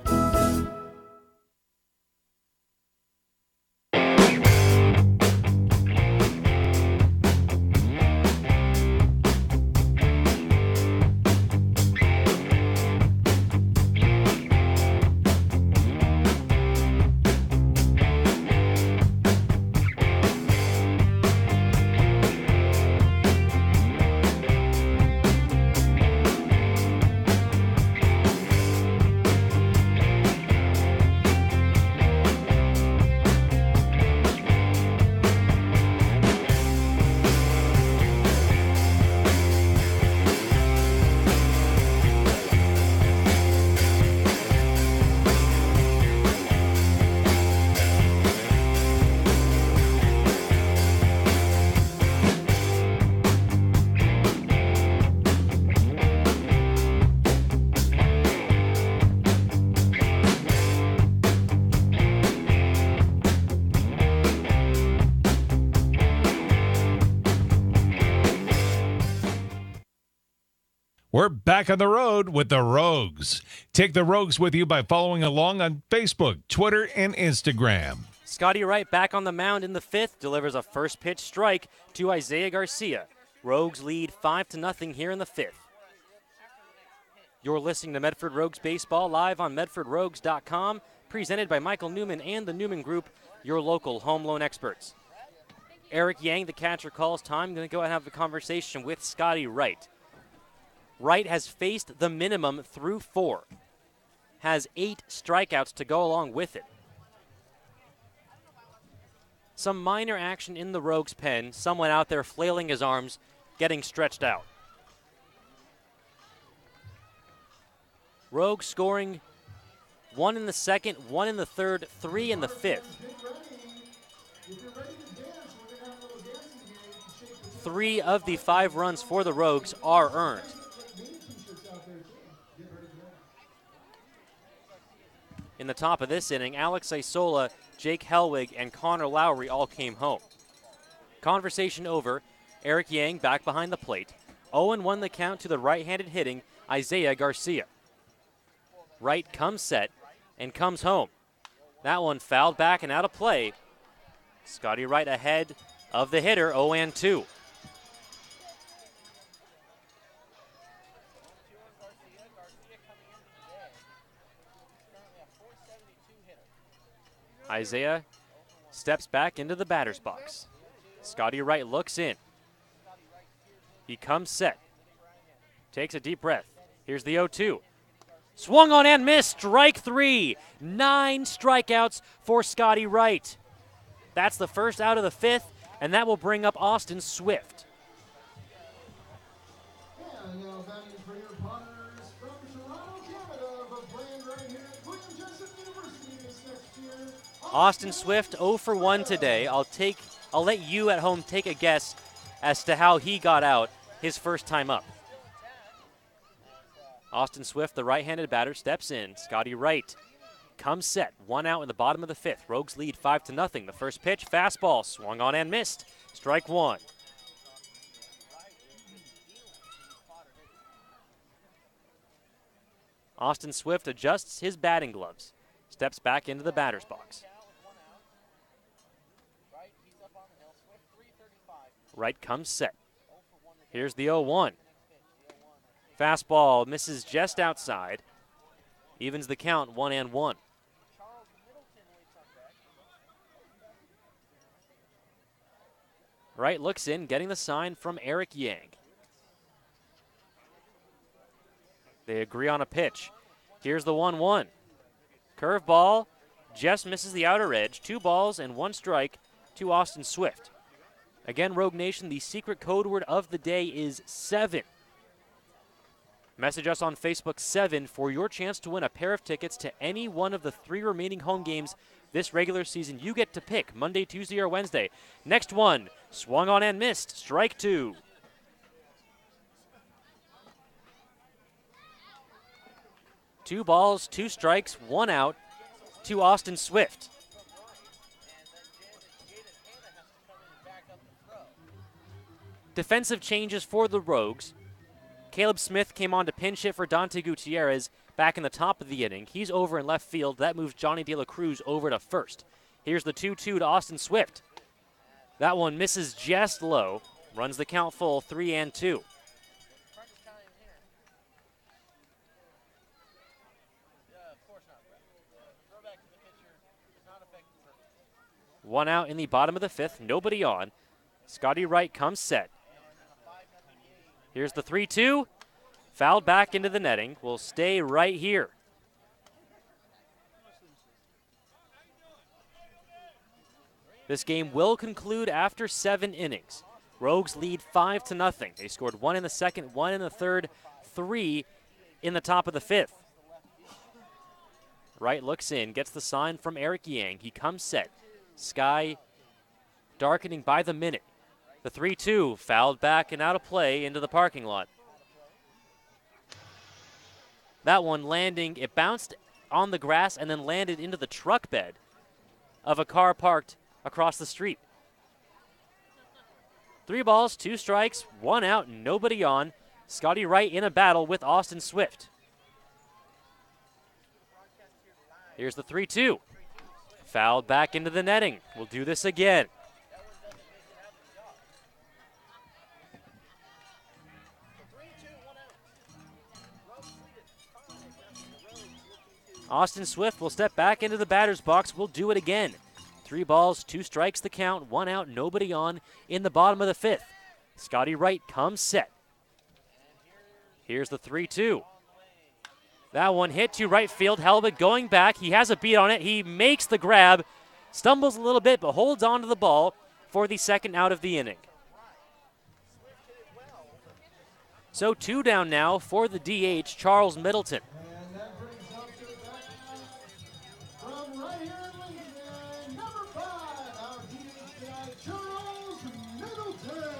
We're back on the road with the Rogues. Take the Rogues with you by following along on Facebook, Twitter, and Instagram.
Scotty Wright back on the mound in the 5th, delivers a first pitch strike to Isaiah Garcia. Rogues lead 5-0 here in the 5th. You're listening to Medford Rogues Baseball live on MedfordRogues.com, presented by Michael Newman and the Newman Group, your local home loan experts. Eric Yang, the catcher, calls time. I'm going to go ahead and have a conversation with Scotty Wright. Wright has faced the minimum through 4, has 8 strikeouts to go along with it. Some minor action in the Rogues' pen, someone out there flailing his arms, getting stretched out. Rogues scoring 1 in the 2nd, 1 in the 3rd, 3 in the 5th. 3 of the 5 runs for the Rogues are earned. In the top of this inning, Alex Isola, Jake Helwig, and Connor Lowry all came home. Conversation over. Eric Yang back behind the plate. 0-1 the count to the right-handed hitting Isaiah Garcia. Wright comes set and comes home. That one fouled back and out of play. Scotty Wright ahead of the hitter, 0-2. Isaiah steps back into the batter's box. Scotty Wright looks in. He comes set. Takes a deep breath. Here's the 0-2. Swung on and missed. Strike 3. 9 strikeouts for Scotty Wright. That's the first out of the 5th, and that will bring up Austin Swift. Austin Swift 0 for 1 today. I'll let you at home take a guess as to how he got out his first time up. Austin Swift, the right-handed batter, steps in. Scotty Wright comes set. 1 out in the bottom of the 5th. Rogues lead 5-0. The first pitch, fastball, swung on and missed. Strike 1. Austin Swift adjusts his batting gloves. Steps back into the batter's box. Wright comes set. Here's the 0-1. Fastball misses just outside. Evens the count, 1-1. Wright looks in, getting the sign from Eric Yang. They agree on a pitch. Here's the 1-1. Curveball just misses the outer edge. 2 balls and 1 strike to Austin Swift. Again, Rogue Nation, the secret code word of the day is 7. Message us on Facebook 7 for your chance to win a pair of tickets to any one of the 3 remaining home games this regular season. You get to pick Monday, Tuesday, or Wednesday. Next one, swung on and missed. Strike 2. Two balls, 2 strikes, 1 out to Austin Swift. Defensive changes for the Rogues. Caleb Smith came on to pinch hit for Dante Gutierrez back in the top of the inning. He's over in left field. That moves Johnny De La Cruz over to first. Here's the 2-2 to Austin Swift. That one misses just low. Runs the count full, 3-2. One out in the bottom of the 5th. Nobody on. Scotty Wright comes set. Here's the 3-2. Fouled back into the netting. Will stay right here. This game will conclude after 7 innings. Rogues lead 5-0. They scored 1 in the 2nd, 1 in the 3rd, 3 in the top of the 5th. Wright looks in, gets the sign from Eric Yang. He comes set. Sky darkening by the minute. The 3-2 fouled back and out of play into the parking lot. That one landing, it bounced on the grass and then landed into the truck bed of a car parked across the street. 3 balls, 2 strikes, 1 out, nobody on. Scotty Wright in a battle with Austin Swift. Here's the 3-2. Fouled back into the netting. We'll do this again. Austin Swift will step back into the batter's box. We'll do it again. 3 balls, 2 strikes the count, 1 out, nobody on in the bottom of the 5th. Scotty Wright comes set. Here's the 3-2. That one hit to right field. Helbig going back. He has a beat on it. He makes the grab, stumbles a little bit, but holds on to the ball for the 2nd out of the inning. So 2 down now for the DH, Charles Middleton.
And that brings up to the bat from right here in Lincoln, number 5, our DH guy, Charles Middleton.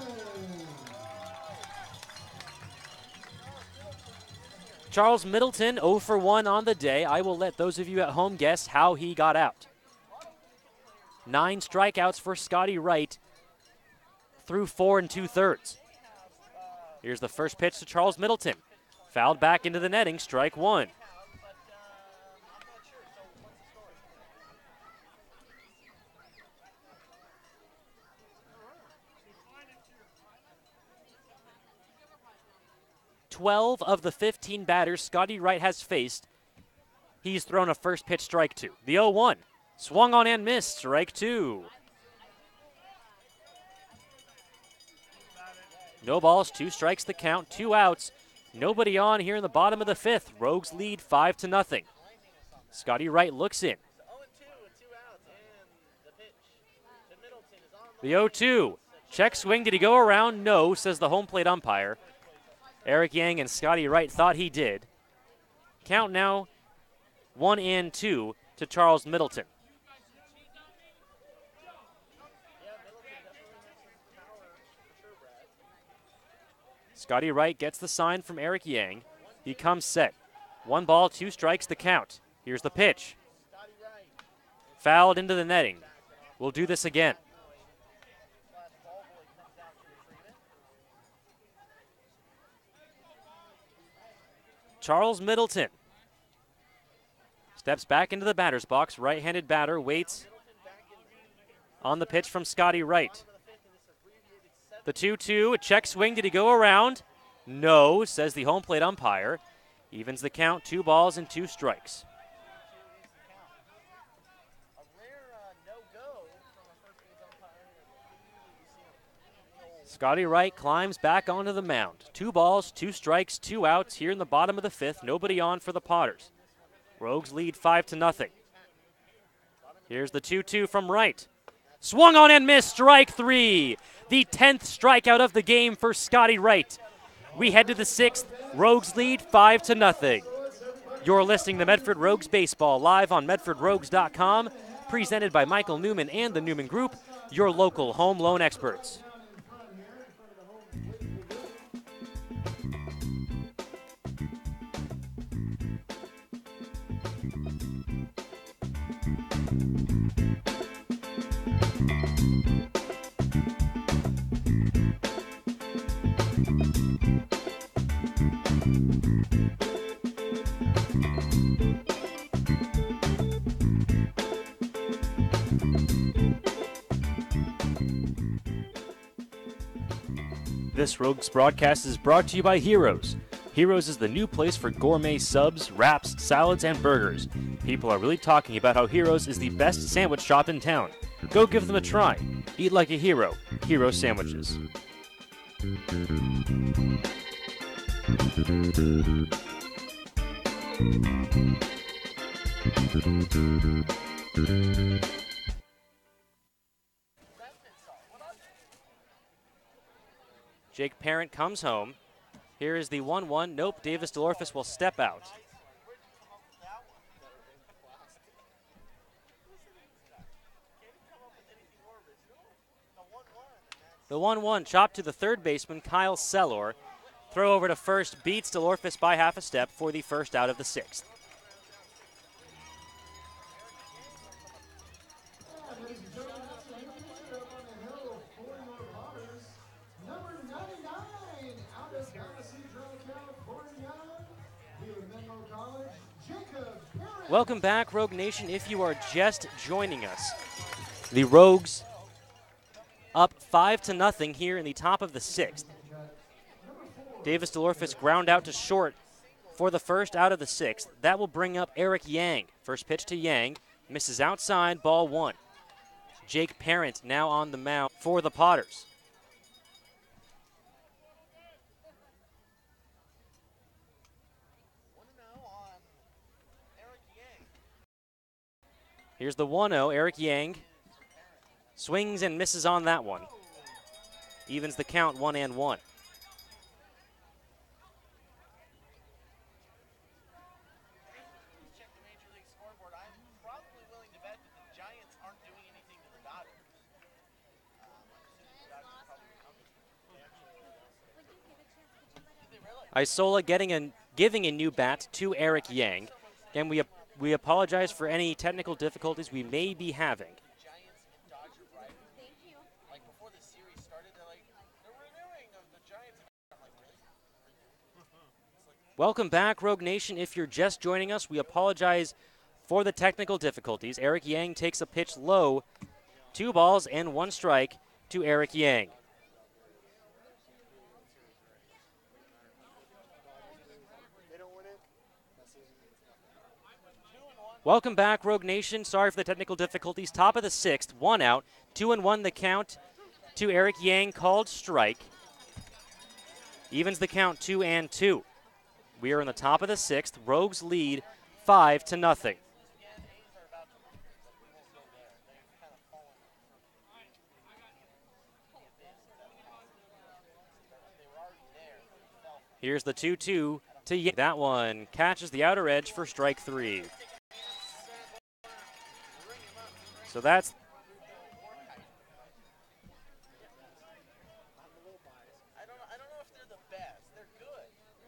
Charles Middleton 0 for 1 on the day. I will let those of you at home guess how he got out. 9 strikeouts for Scotty Wright through 4 2/3. Here's the first pitch to Charles Middleton. Fouled back into the netting, strike 1. "12 of the 15 batters Scotty Wright has faced, he's thrown a first pitch strike to. The 0-1. Swung on and missed, strike 2. No balls, 2 strikes the count, 2 outs. Nobody on here in the bottom of the 5th. Rogues lead 5-0. Scotty Wright looks in. The 0-2. Check swing. Did he go around? No, says the home plate umpire. Eric Yang and Scotty Wright thought he did. Count now 1-2 to Charles Middleton. Scotty Wright gets the sign from Eric Yang. He comes set. 1 ball, 2 strikes the count. Here's the pitch. Fouled into the netting. We'll do this again. Charles Middleton steps back into the batter's box. Right-handed batter waits on the pitch from Scotty Wright. The 2-2, a check swing. Did he go around? No, says the home plate umpire. Evens the count, 2 balls and 2 strikes. Scotty Wright climbs back onto the mound. 2 balls, 2 strikes, 2 outs here in the bottom of the 5th. Nobody on for the Potters. Rogues lead 5-0. Here's the 2-2 from Wright. Swung on and missed, strike 3. The 10th strikeout of the game for Scotty Wright. We head to the 6th. Rogues lead 5-0. You're listening to Medford Rogues Baseball live on MedfordRogues.com, presented by Michael Newman and the Newman Group, your local home loan experts. This Rogues broadcast is brought to you by Heroes. Heroes is the new place for gourmet subs, wraps, salads, and burgers. People are really talking about how Heroes is the best sandwich shop in town. Go give them a try. Eat like a hero. Hero Sandwiches. Jake Parent comes home. Here is the 1-1. Nope, Davis DeLorfis will step out. The 1-1 chop to the third baseman, Kyle Sellor. Throw over to first, beats DeLorfis by half a step for the first out of the 6th.
Number 99, out of Tennessee,
Welcome back, Rogue Nation, if you are just joining us. The Rogues up 5-0 here in the top of the 6th. Davis DeLorfis ground out to short for the first out of the 6th. That will bring up Eric Yang. First pitch to Yang, misses outside, ball 1. Jake Parent now on the mound for the Potters. Here's the 1-0, Eric Yang. Swings and misses on that one. Evens the count 1-1. Isola giving a new bat to Eric Yang. Again, we apologize for any technical difficulties we may be having. Welcome back, Rogue Nation. If you're just joining us, we apologize for the technical difficulties. Eric Yang takes a pitch low. 2 balls and 1 strike to Eric Yang. Welcome back, Rogue Nation. Sorry for the technical difficulties. Top of the 6th, 1 out, 2-1 the count to Eric Yang, called strike. Evens the count 2-2. We are in the top of the 6th. Rogues lead 5-0. Here's the 2-2 to Yang. That one catches the outer edge for strike 3. So that's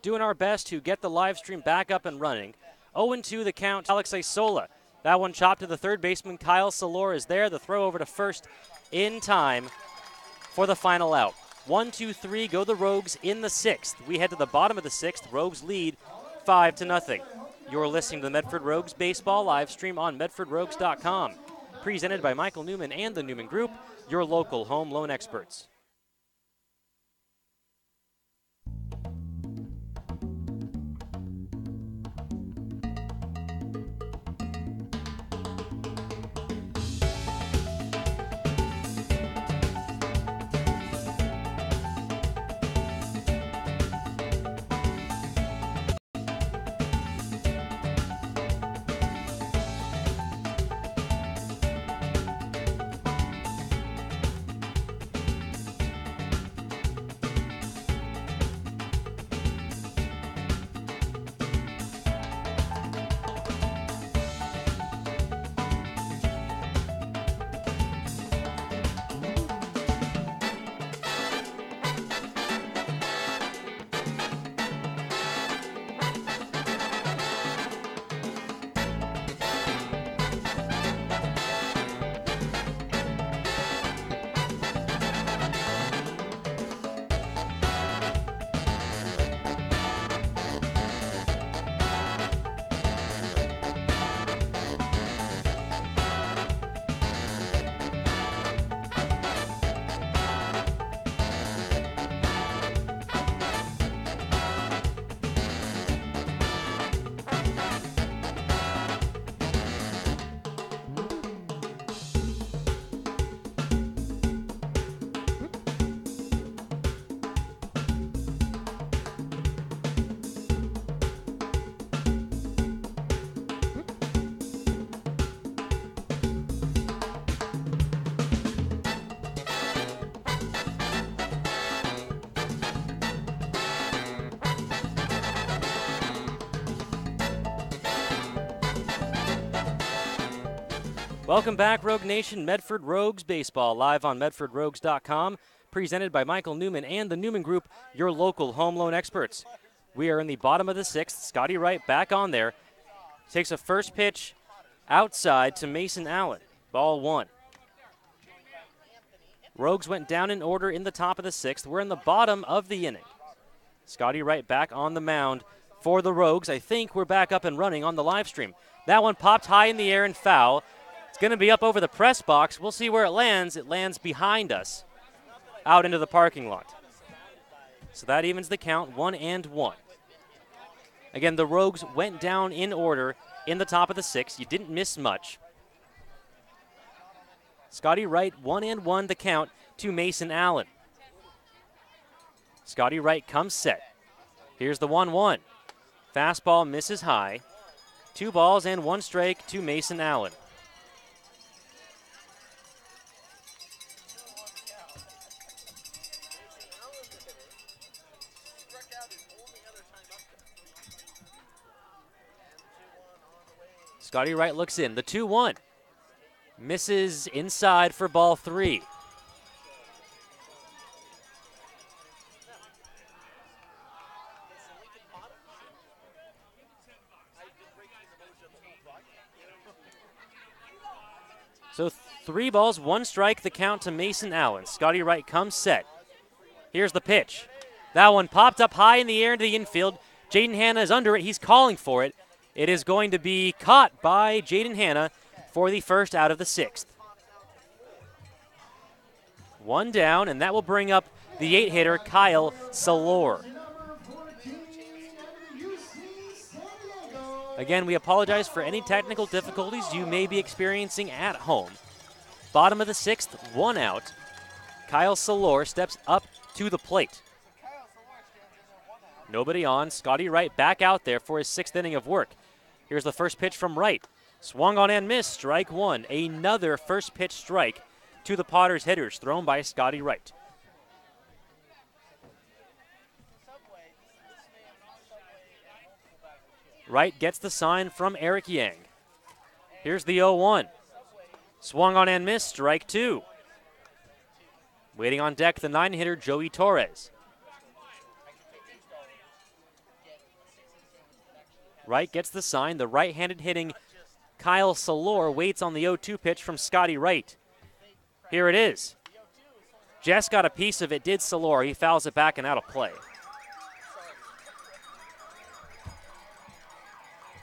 doing our best to get the live stream back up and running. 0-2 the count, Alex Isola. That one chopped to the third baseman. Kyle Salor is there. The throw over to first in time for the final out. 1-2-3 go the Rogues in the 6th. We head to the bottom of the 6th. Rogues lead 5-0. You're listening to the Medford Rogues Baseball live stream on medfordrogues.com. Presented by Michael Newman and the Newman Group, your local home loan experts. Welcome back, Rogue Nation. Medford Rogues Baseball, live on medfordrogues.com, presented by Michael Newman and the Newman Group, your local home loan experts. We are in the bottom of the 6th. Scotty Wright back on there. Takes a first pitch outside to Mason Allen. Ball 1. Rogues went down in order in the top of the 6th. We're in the bottom of the inning. Scotty Wright back on the mound for the Rogues. I think we're back up and running on the live stream. That one popped high in the air and foul. It's going to be up over the press box. We'll see where it lands. It lands behind us, out into the parking lot. So that evens the count, 1-1. Again, the Rogues went down in order in the top of the 6th. You didn't miss much. Scotty Wright 1-1 the count to Mason Allen. Scotty Wright comes set. Here's the 1-1. Fastball misses high. 2 balls and 1 strike to Mason Allen. Scotty Wright looks in. The 2-1. Misses inside for ball 3. So 3 balls, 1 strike, the count to Mason Allen. Scotty Wright comes set. Here's the pitch. That one popped up high in the air into the infield. Jaden Hanna is under it. He's calling for it. It is going to be caught by Jaden Hanna for the first out of the 6th. 1 down, and that will bring up the 8-hitter, Kyle Salor. Again, we apologize for any technical difficulties you may be experiencing at home. Bottom of the 6th, 1 out. Kyle Salor steps up to the plate. Nobody on. Scotty Wright back out there for his 6th inning of work. Here's the first pitch from Wright. Swung on and missed, strike 1. Another first pitch strike to the Potters hitters, thrown by Scotty Wright. Wright gets the sign from Eric Yang. Here's the 0-1. Swung on and missed, strike 2. Waiting on deck, the 9-hitter, Joey Torres. Wright gets the sign. The right-handed hitting Kyle Salor waits on the 0-2 pitch from Scotty Wright. Here it is. Jess got a piece of it, did Salor. He fouls it back and out of play.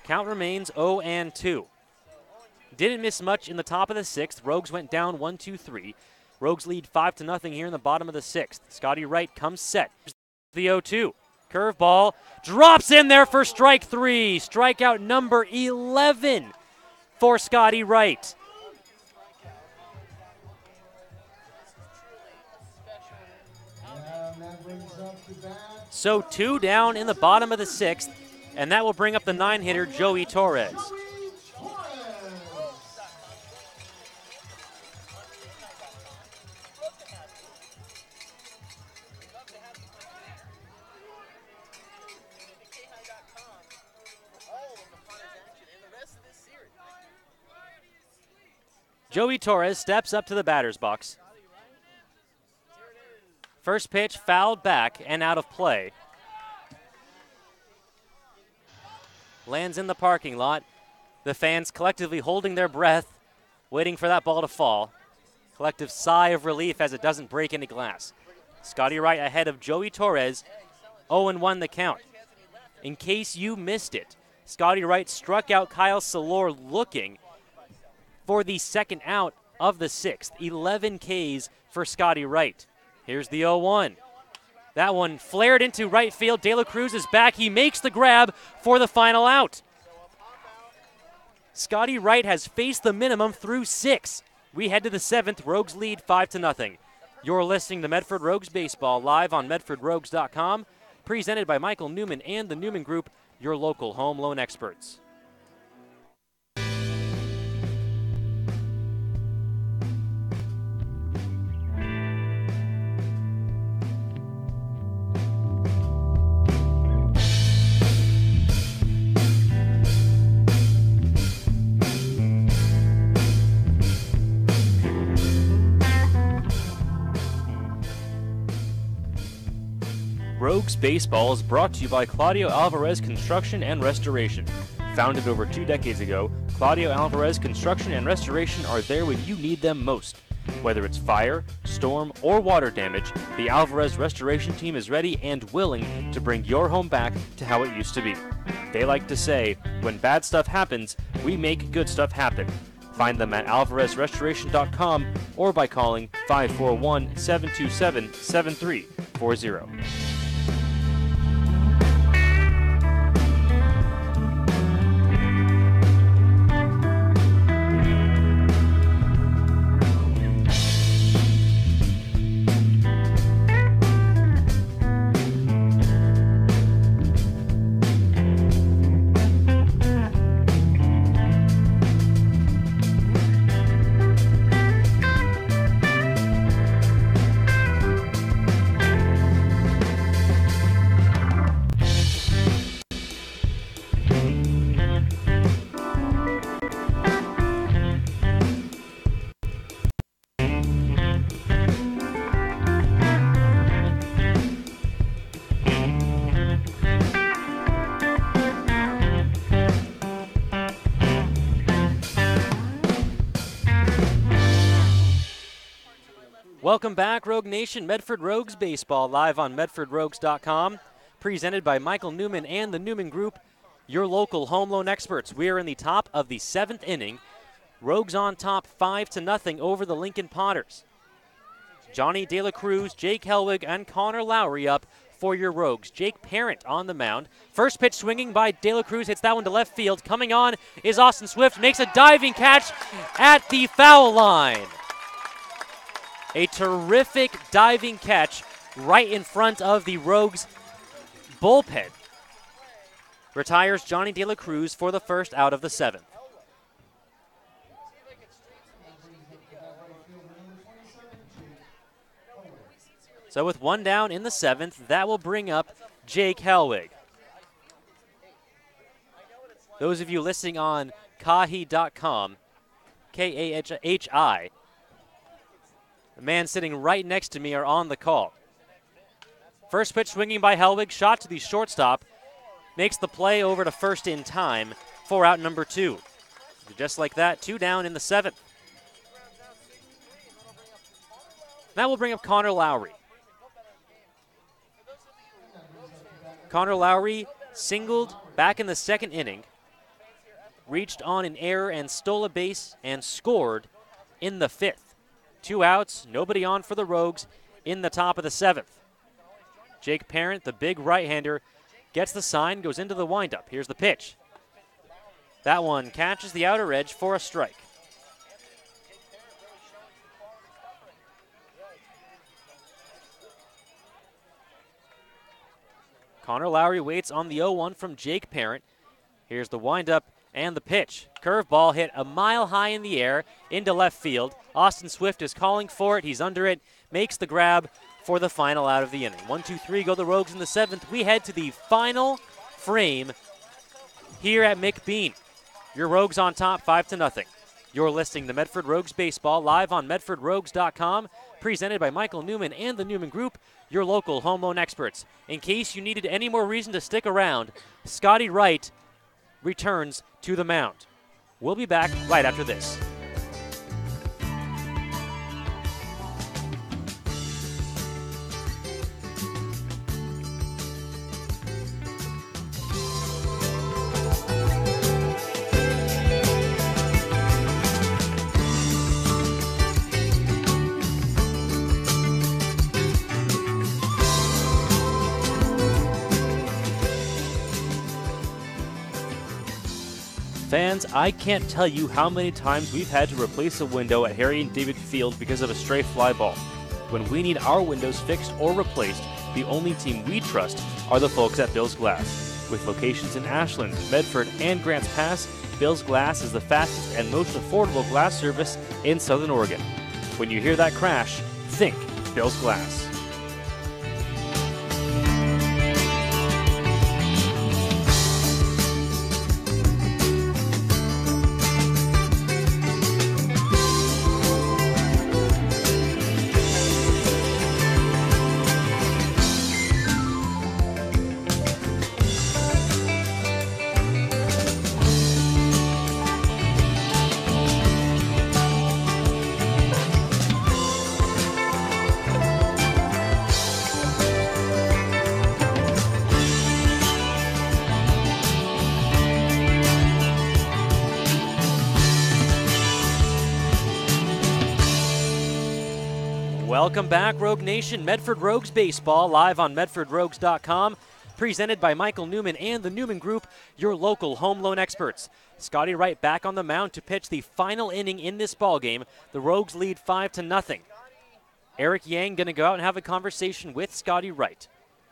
Count remains 0-2. Didn't miss much in the top of the 6th. Rogues went down 1-2-3. Rogues lead 5-0 here in the bottom of the 6th. Scotty Wright comes set. The 0-2. Curveball drops in there for strike 3. Strikeout number 11 for Scotty Wright. So 2 down in the bottom of the 6th, and that will bring up the 9-hitter, Joey Torres. Joey Torres steps up to the batter's box. First pitch fouled back and out of play. Lands in the parking lot. The fans collectively holding their breath, waiting for that ball to fall. Collective sigh of relief as it doesn't break any glass. Scotty Wright ahead of Joey Torres, 0-1 the count. In case you missed it, Scotty Wright struck out Kyle Salor looking for the second out of the 6th. 11 Ks for Scotty Wright. Here's the 0-1. That one flared into right field. De La Cruz is back. He makes the grab for the final out. Scotty Wright has faced the minimum through 6. We head to the 7th. Rogues lead 5-0. You're listening to Medford Rogues Baseball live on MedfordRogues.com, presented by Michael Newman and the Newman Group, your local home loan experts. Rogues Baseball is brought to you by Claudio Alvarez Construction and Restoration. Founded over 2 decades ago, Claudio Alvarez Construction and Restoration are there when you need them most. Whether it's fire, storm, or water damage, the Alvarez Restoration team is ready and willing to bring your home back to how it used to be. They like to say, when bad stuff happens, we make good stuff happen. Find them at alvarezrestoration.com or by calling 541-727-7340. Welcome back, Rogue Nation. Medford Rogues Baseball live on MedfordRogues.com. Presented by Michael Newman and the Newman Group, your local home loan experts. We are in the top of the 7th inning. Rogues on top 5-0 over the Lincoln Potters. Johnny De La Cruz, Jake Helwig, and Connor Lowry up for your Rogues. Jake Parent on the mound. First pitch swinging by De La Cruz, hits that one to left field. Coming on is Austin Swift, makes a diving catch at the foul line. A terrific diving catch right in front of the Rogues bullpen. Retires Johnny De La Cruz for the first out of the 7th. So with one down in the 7th, that will bring up Jake Helwig. Those of you listening on Kahi.com, K-A-H-I, the man sitting right next to me are on the call. First pitch swinging by Helwig, shot to the shortstop, makes the play over to first in time for out number 2. Just like that, 2 down in the 7th. That will bring up Connor Lowry. Connor Lowry singled back in the 2nd inning, reached on an error and stole a base and scored in the 5th. 2 outs, nobody on for the Rogues in the top of the 7th. Jake Parent, the big right-hander, gets the sign, goes into the windup. Here's the pitch. That one catches the outer edge for a strike. Connor Lowry waits on the 0-1 from Jake Parent. Here's the windup and the pitch. Curveball hit a mile high in the air into left field. Austin Swift is calling for it. He's under it, makes the grab for the final out of the inning. 1-2-3 go the Rogues in the 7th. We head to the final frame here at McBean. Your Rogues on top 5-0. You're listening to Medford Rogues Baseball live on MedfordRogues.com, presented by Michael Newman and the Newman Group, your local home loan experts. In case you needed any more reason to stick around, Scotty Wright returns to the mound. We'll be back right after this. Fans, I can't tell you how many times we've had to replace a window at Harry and David Field because of a stray fly ball. When we need our windows fixed or replaced, the only team we trust are the folks at Bill's Glass. With locations in Ashland, Medford, and Grants Pass, Bill's Glass is the fastest and most affordable glass service in Southern Oregon. When you hear that crash, think Bill's Glass. Welcome back, Rogue Nation. Medford Rogues Baseball, live on MedfordRogues.com. Presented by Michael Newman and the Newman Group, your local home loan experts. Scotty Wright back on the mound to pitch the final inning in this ballgame. The Rogues lead 5-0. Eric Yang going to go out and have a conversation with Scotty Wright.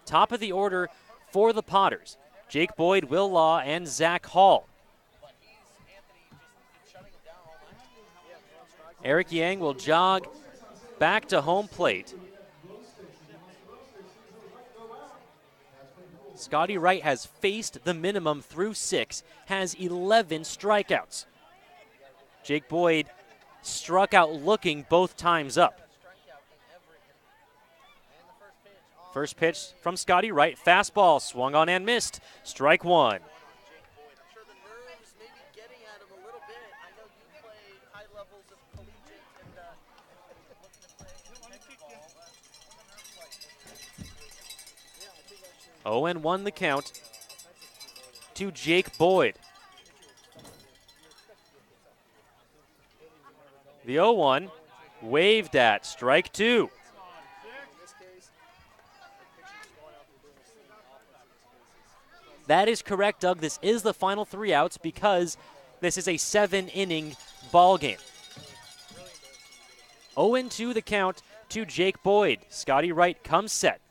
Top of the order for the Potters, Jake Boyd, Will Law, and Zach Hall. Eric Yang will jog back to home plate. Scotty Wright has faced the minimum through 6, has 11 strikeouts. Jake Boyd struck out looking both times up. First pitch from Scotty Wright, fastball, swung on and missed, strike one. Owen won the count to Jake Boyd. The 0-1 waved at, strike two. That is correct, Doug. This is the final 3 outs because this is a 7-inning ball game. 0-2 the count to Jake Boyd. Scotty Wright comes set.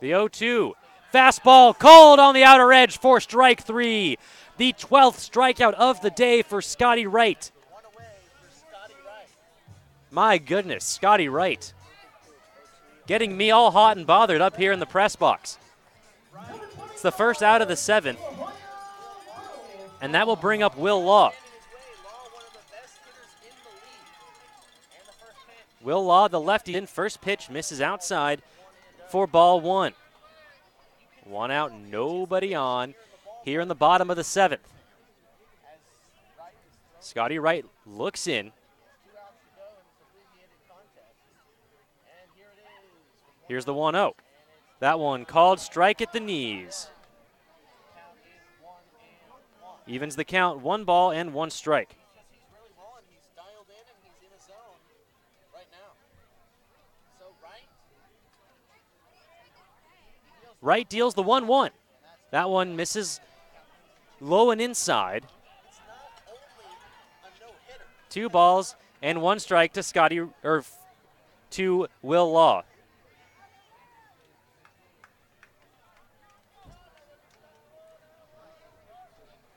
The 0-2. Fastball called on the outer edge for strike 3. The 12th strikeout of the day for Scotty Wright. My goodness, Scotty Wright. Getting me all hot and bothered up here in the press box. It's the first out of the 7th. And that will bring up Will Law. Will Law, the lefty, in first pitch, misses outside for ball 1. 1 out, nobody on here in the bottom of the 7th. Scotty Wright looks in. Here's the 1-0. That one called, strike at the knees. Evens the count, 1 ball and 1 strike. Wright deals the 1-1. That one misses low and inside. 2 balls and 1 strike to to Will Law.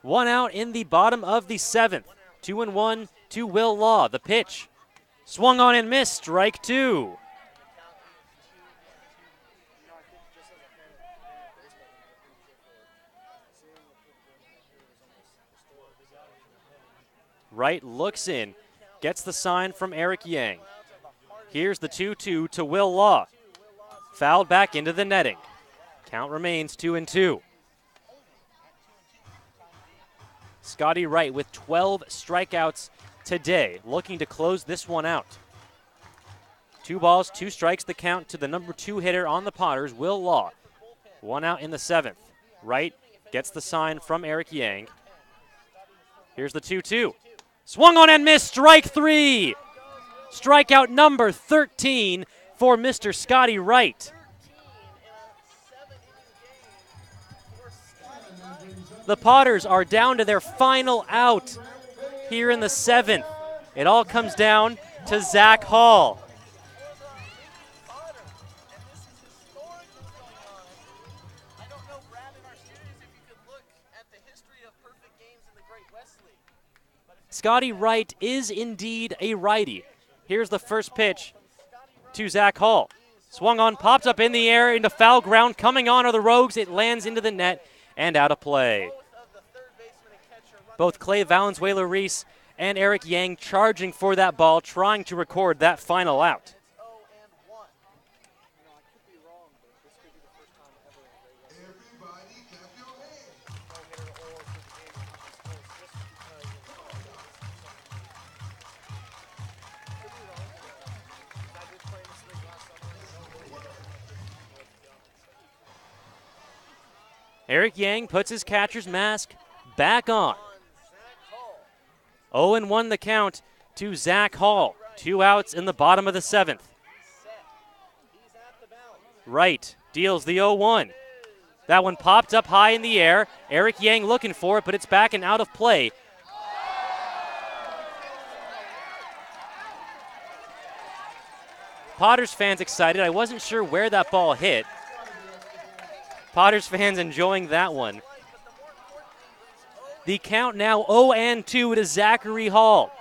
One out in the bottom of the 7th. 2-1 to Will Law. The pitch swung on and missed. Strike 2. Wright looks in, gets the sign from Eric Yang. Here's the 2-2 to Will Law. Fouled back into the netting. Count remains 2-2. Scotty Wright with 12 strikeouts today, looking to close this one out. 2 balls, 2 strikes, the count to the number 2 hitter on the Potters, Will Law. 1 out in the 7th. Wright gets the sign from Eric Yang. Here's the 2-2. Swung on and missed, strike 3. Strikeout number 13 for Mr. Scotty Wright. The Potters are down to their final out here in the 7th. It all comes down to Zach Hall. Scotty Wright is indeed a righty. Here's the first pitch to Zach Hall. Swung on, popped up in the air into foul ground. Coming on are the Rogues. It lands into the net and out of play. Both Clay Valenzuela-Reese and Eric Yang charging for that ball, trying to record that final out. Eric Yang puts his catcher's mask back on. 0-1 the count to Zach Hall. 2 outs in the bottom of the 7th. Wright deals the 0-1. That one popped up high in the air. Eric Yang looking for it, but it's back and out of play. Potters fans excited. I wasn't sure where that ball hit. Potters fans enjoying that one. The count now 0-2 to Zachary Hall.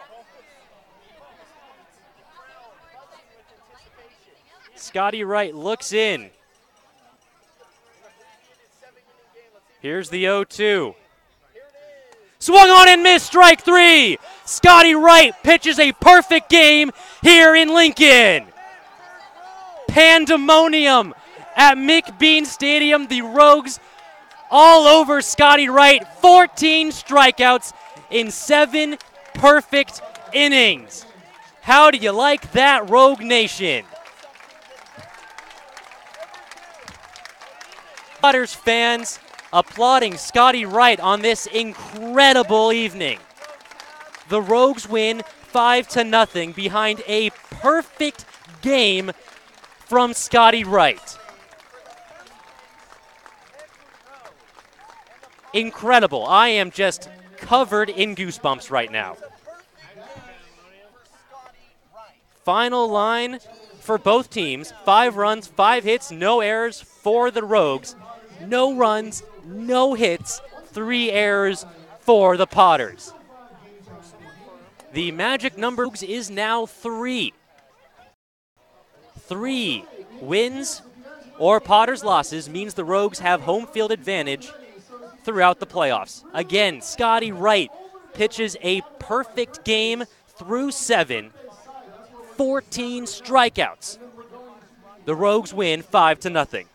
Scotty Wright looks in. Here's the 0-2. Swung on and missed, strike 3. Scotty Wright pitches a perfect game here in Lincoln. Pandemonium at McBean Stadium. The Rogues all over Scotty Wright. 14 strikeouts in 7 perfect innings. How do you like that, Rogue Nation? Potters fans applauding Scotty Wright on this incredible evening. The Rogues win 5-0 behind a perfect game from Scotty Wright. Incredible. I am just covered in goosebumps right now. Final line for both teams. 5 runs, 5 hits, no errors for the Rogues. No runs, no hits, 3 errors for the Potters. The magic number is now 3. 3 wins or Potters losses means the Rogues have home field advantage throughout the playoffs. Again, Scotty Wright pitches a perfect game through 7, 14 strikeouts. The Rogues win 5-0.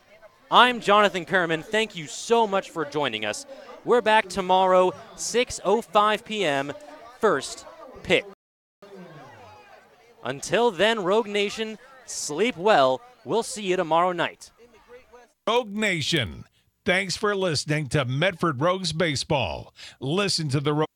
I'm Jonathan Kerman. Thank you so much for joining us. We're back tomorrow, 6:05 p.m., first pitch. Until then, Rogue Nation, sleep well. We'll see you tomorrow night.
Rogue Nation, thanks for listening to Medford Rogues Baseball. Listen to the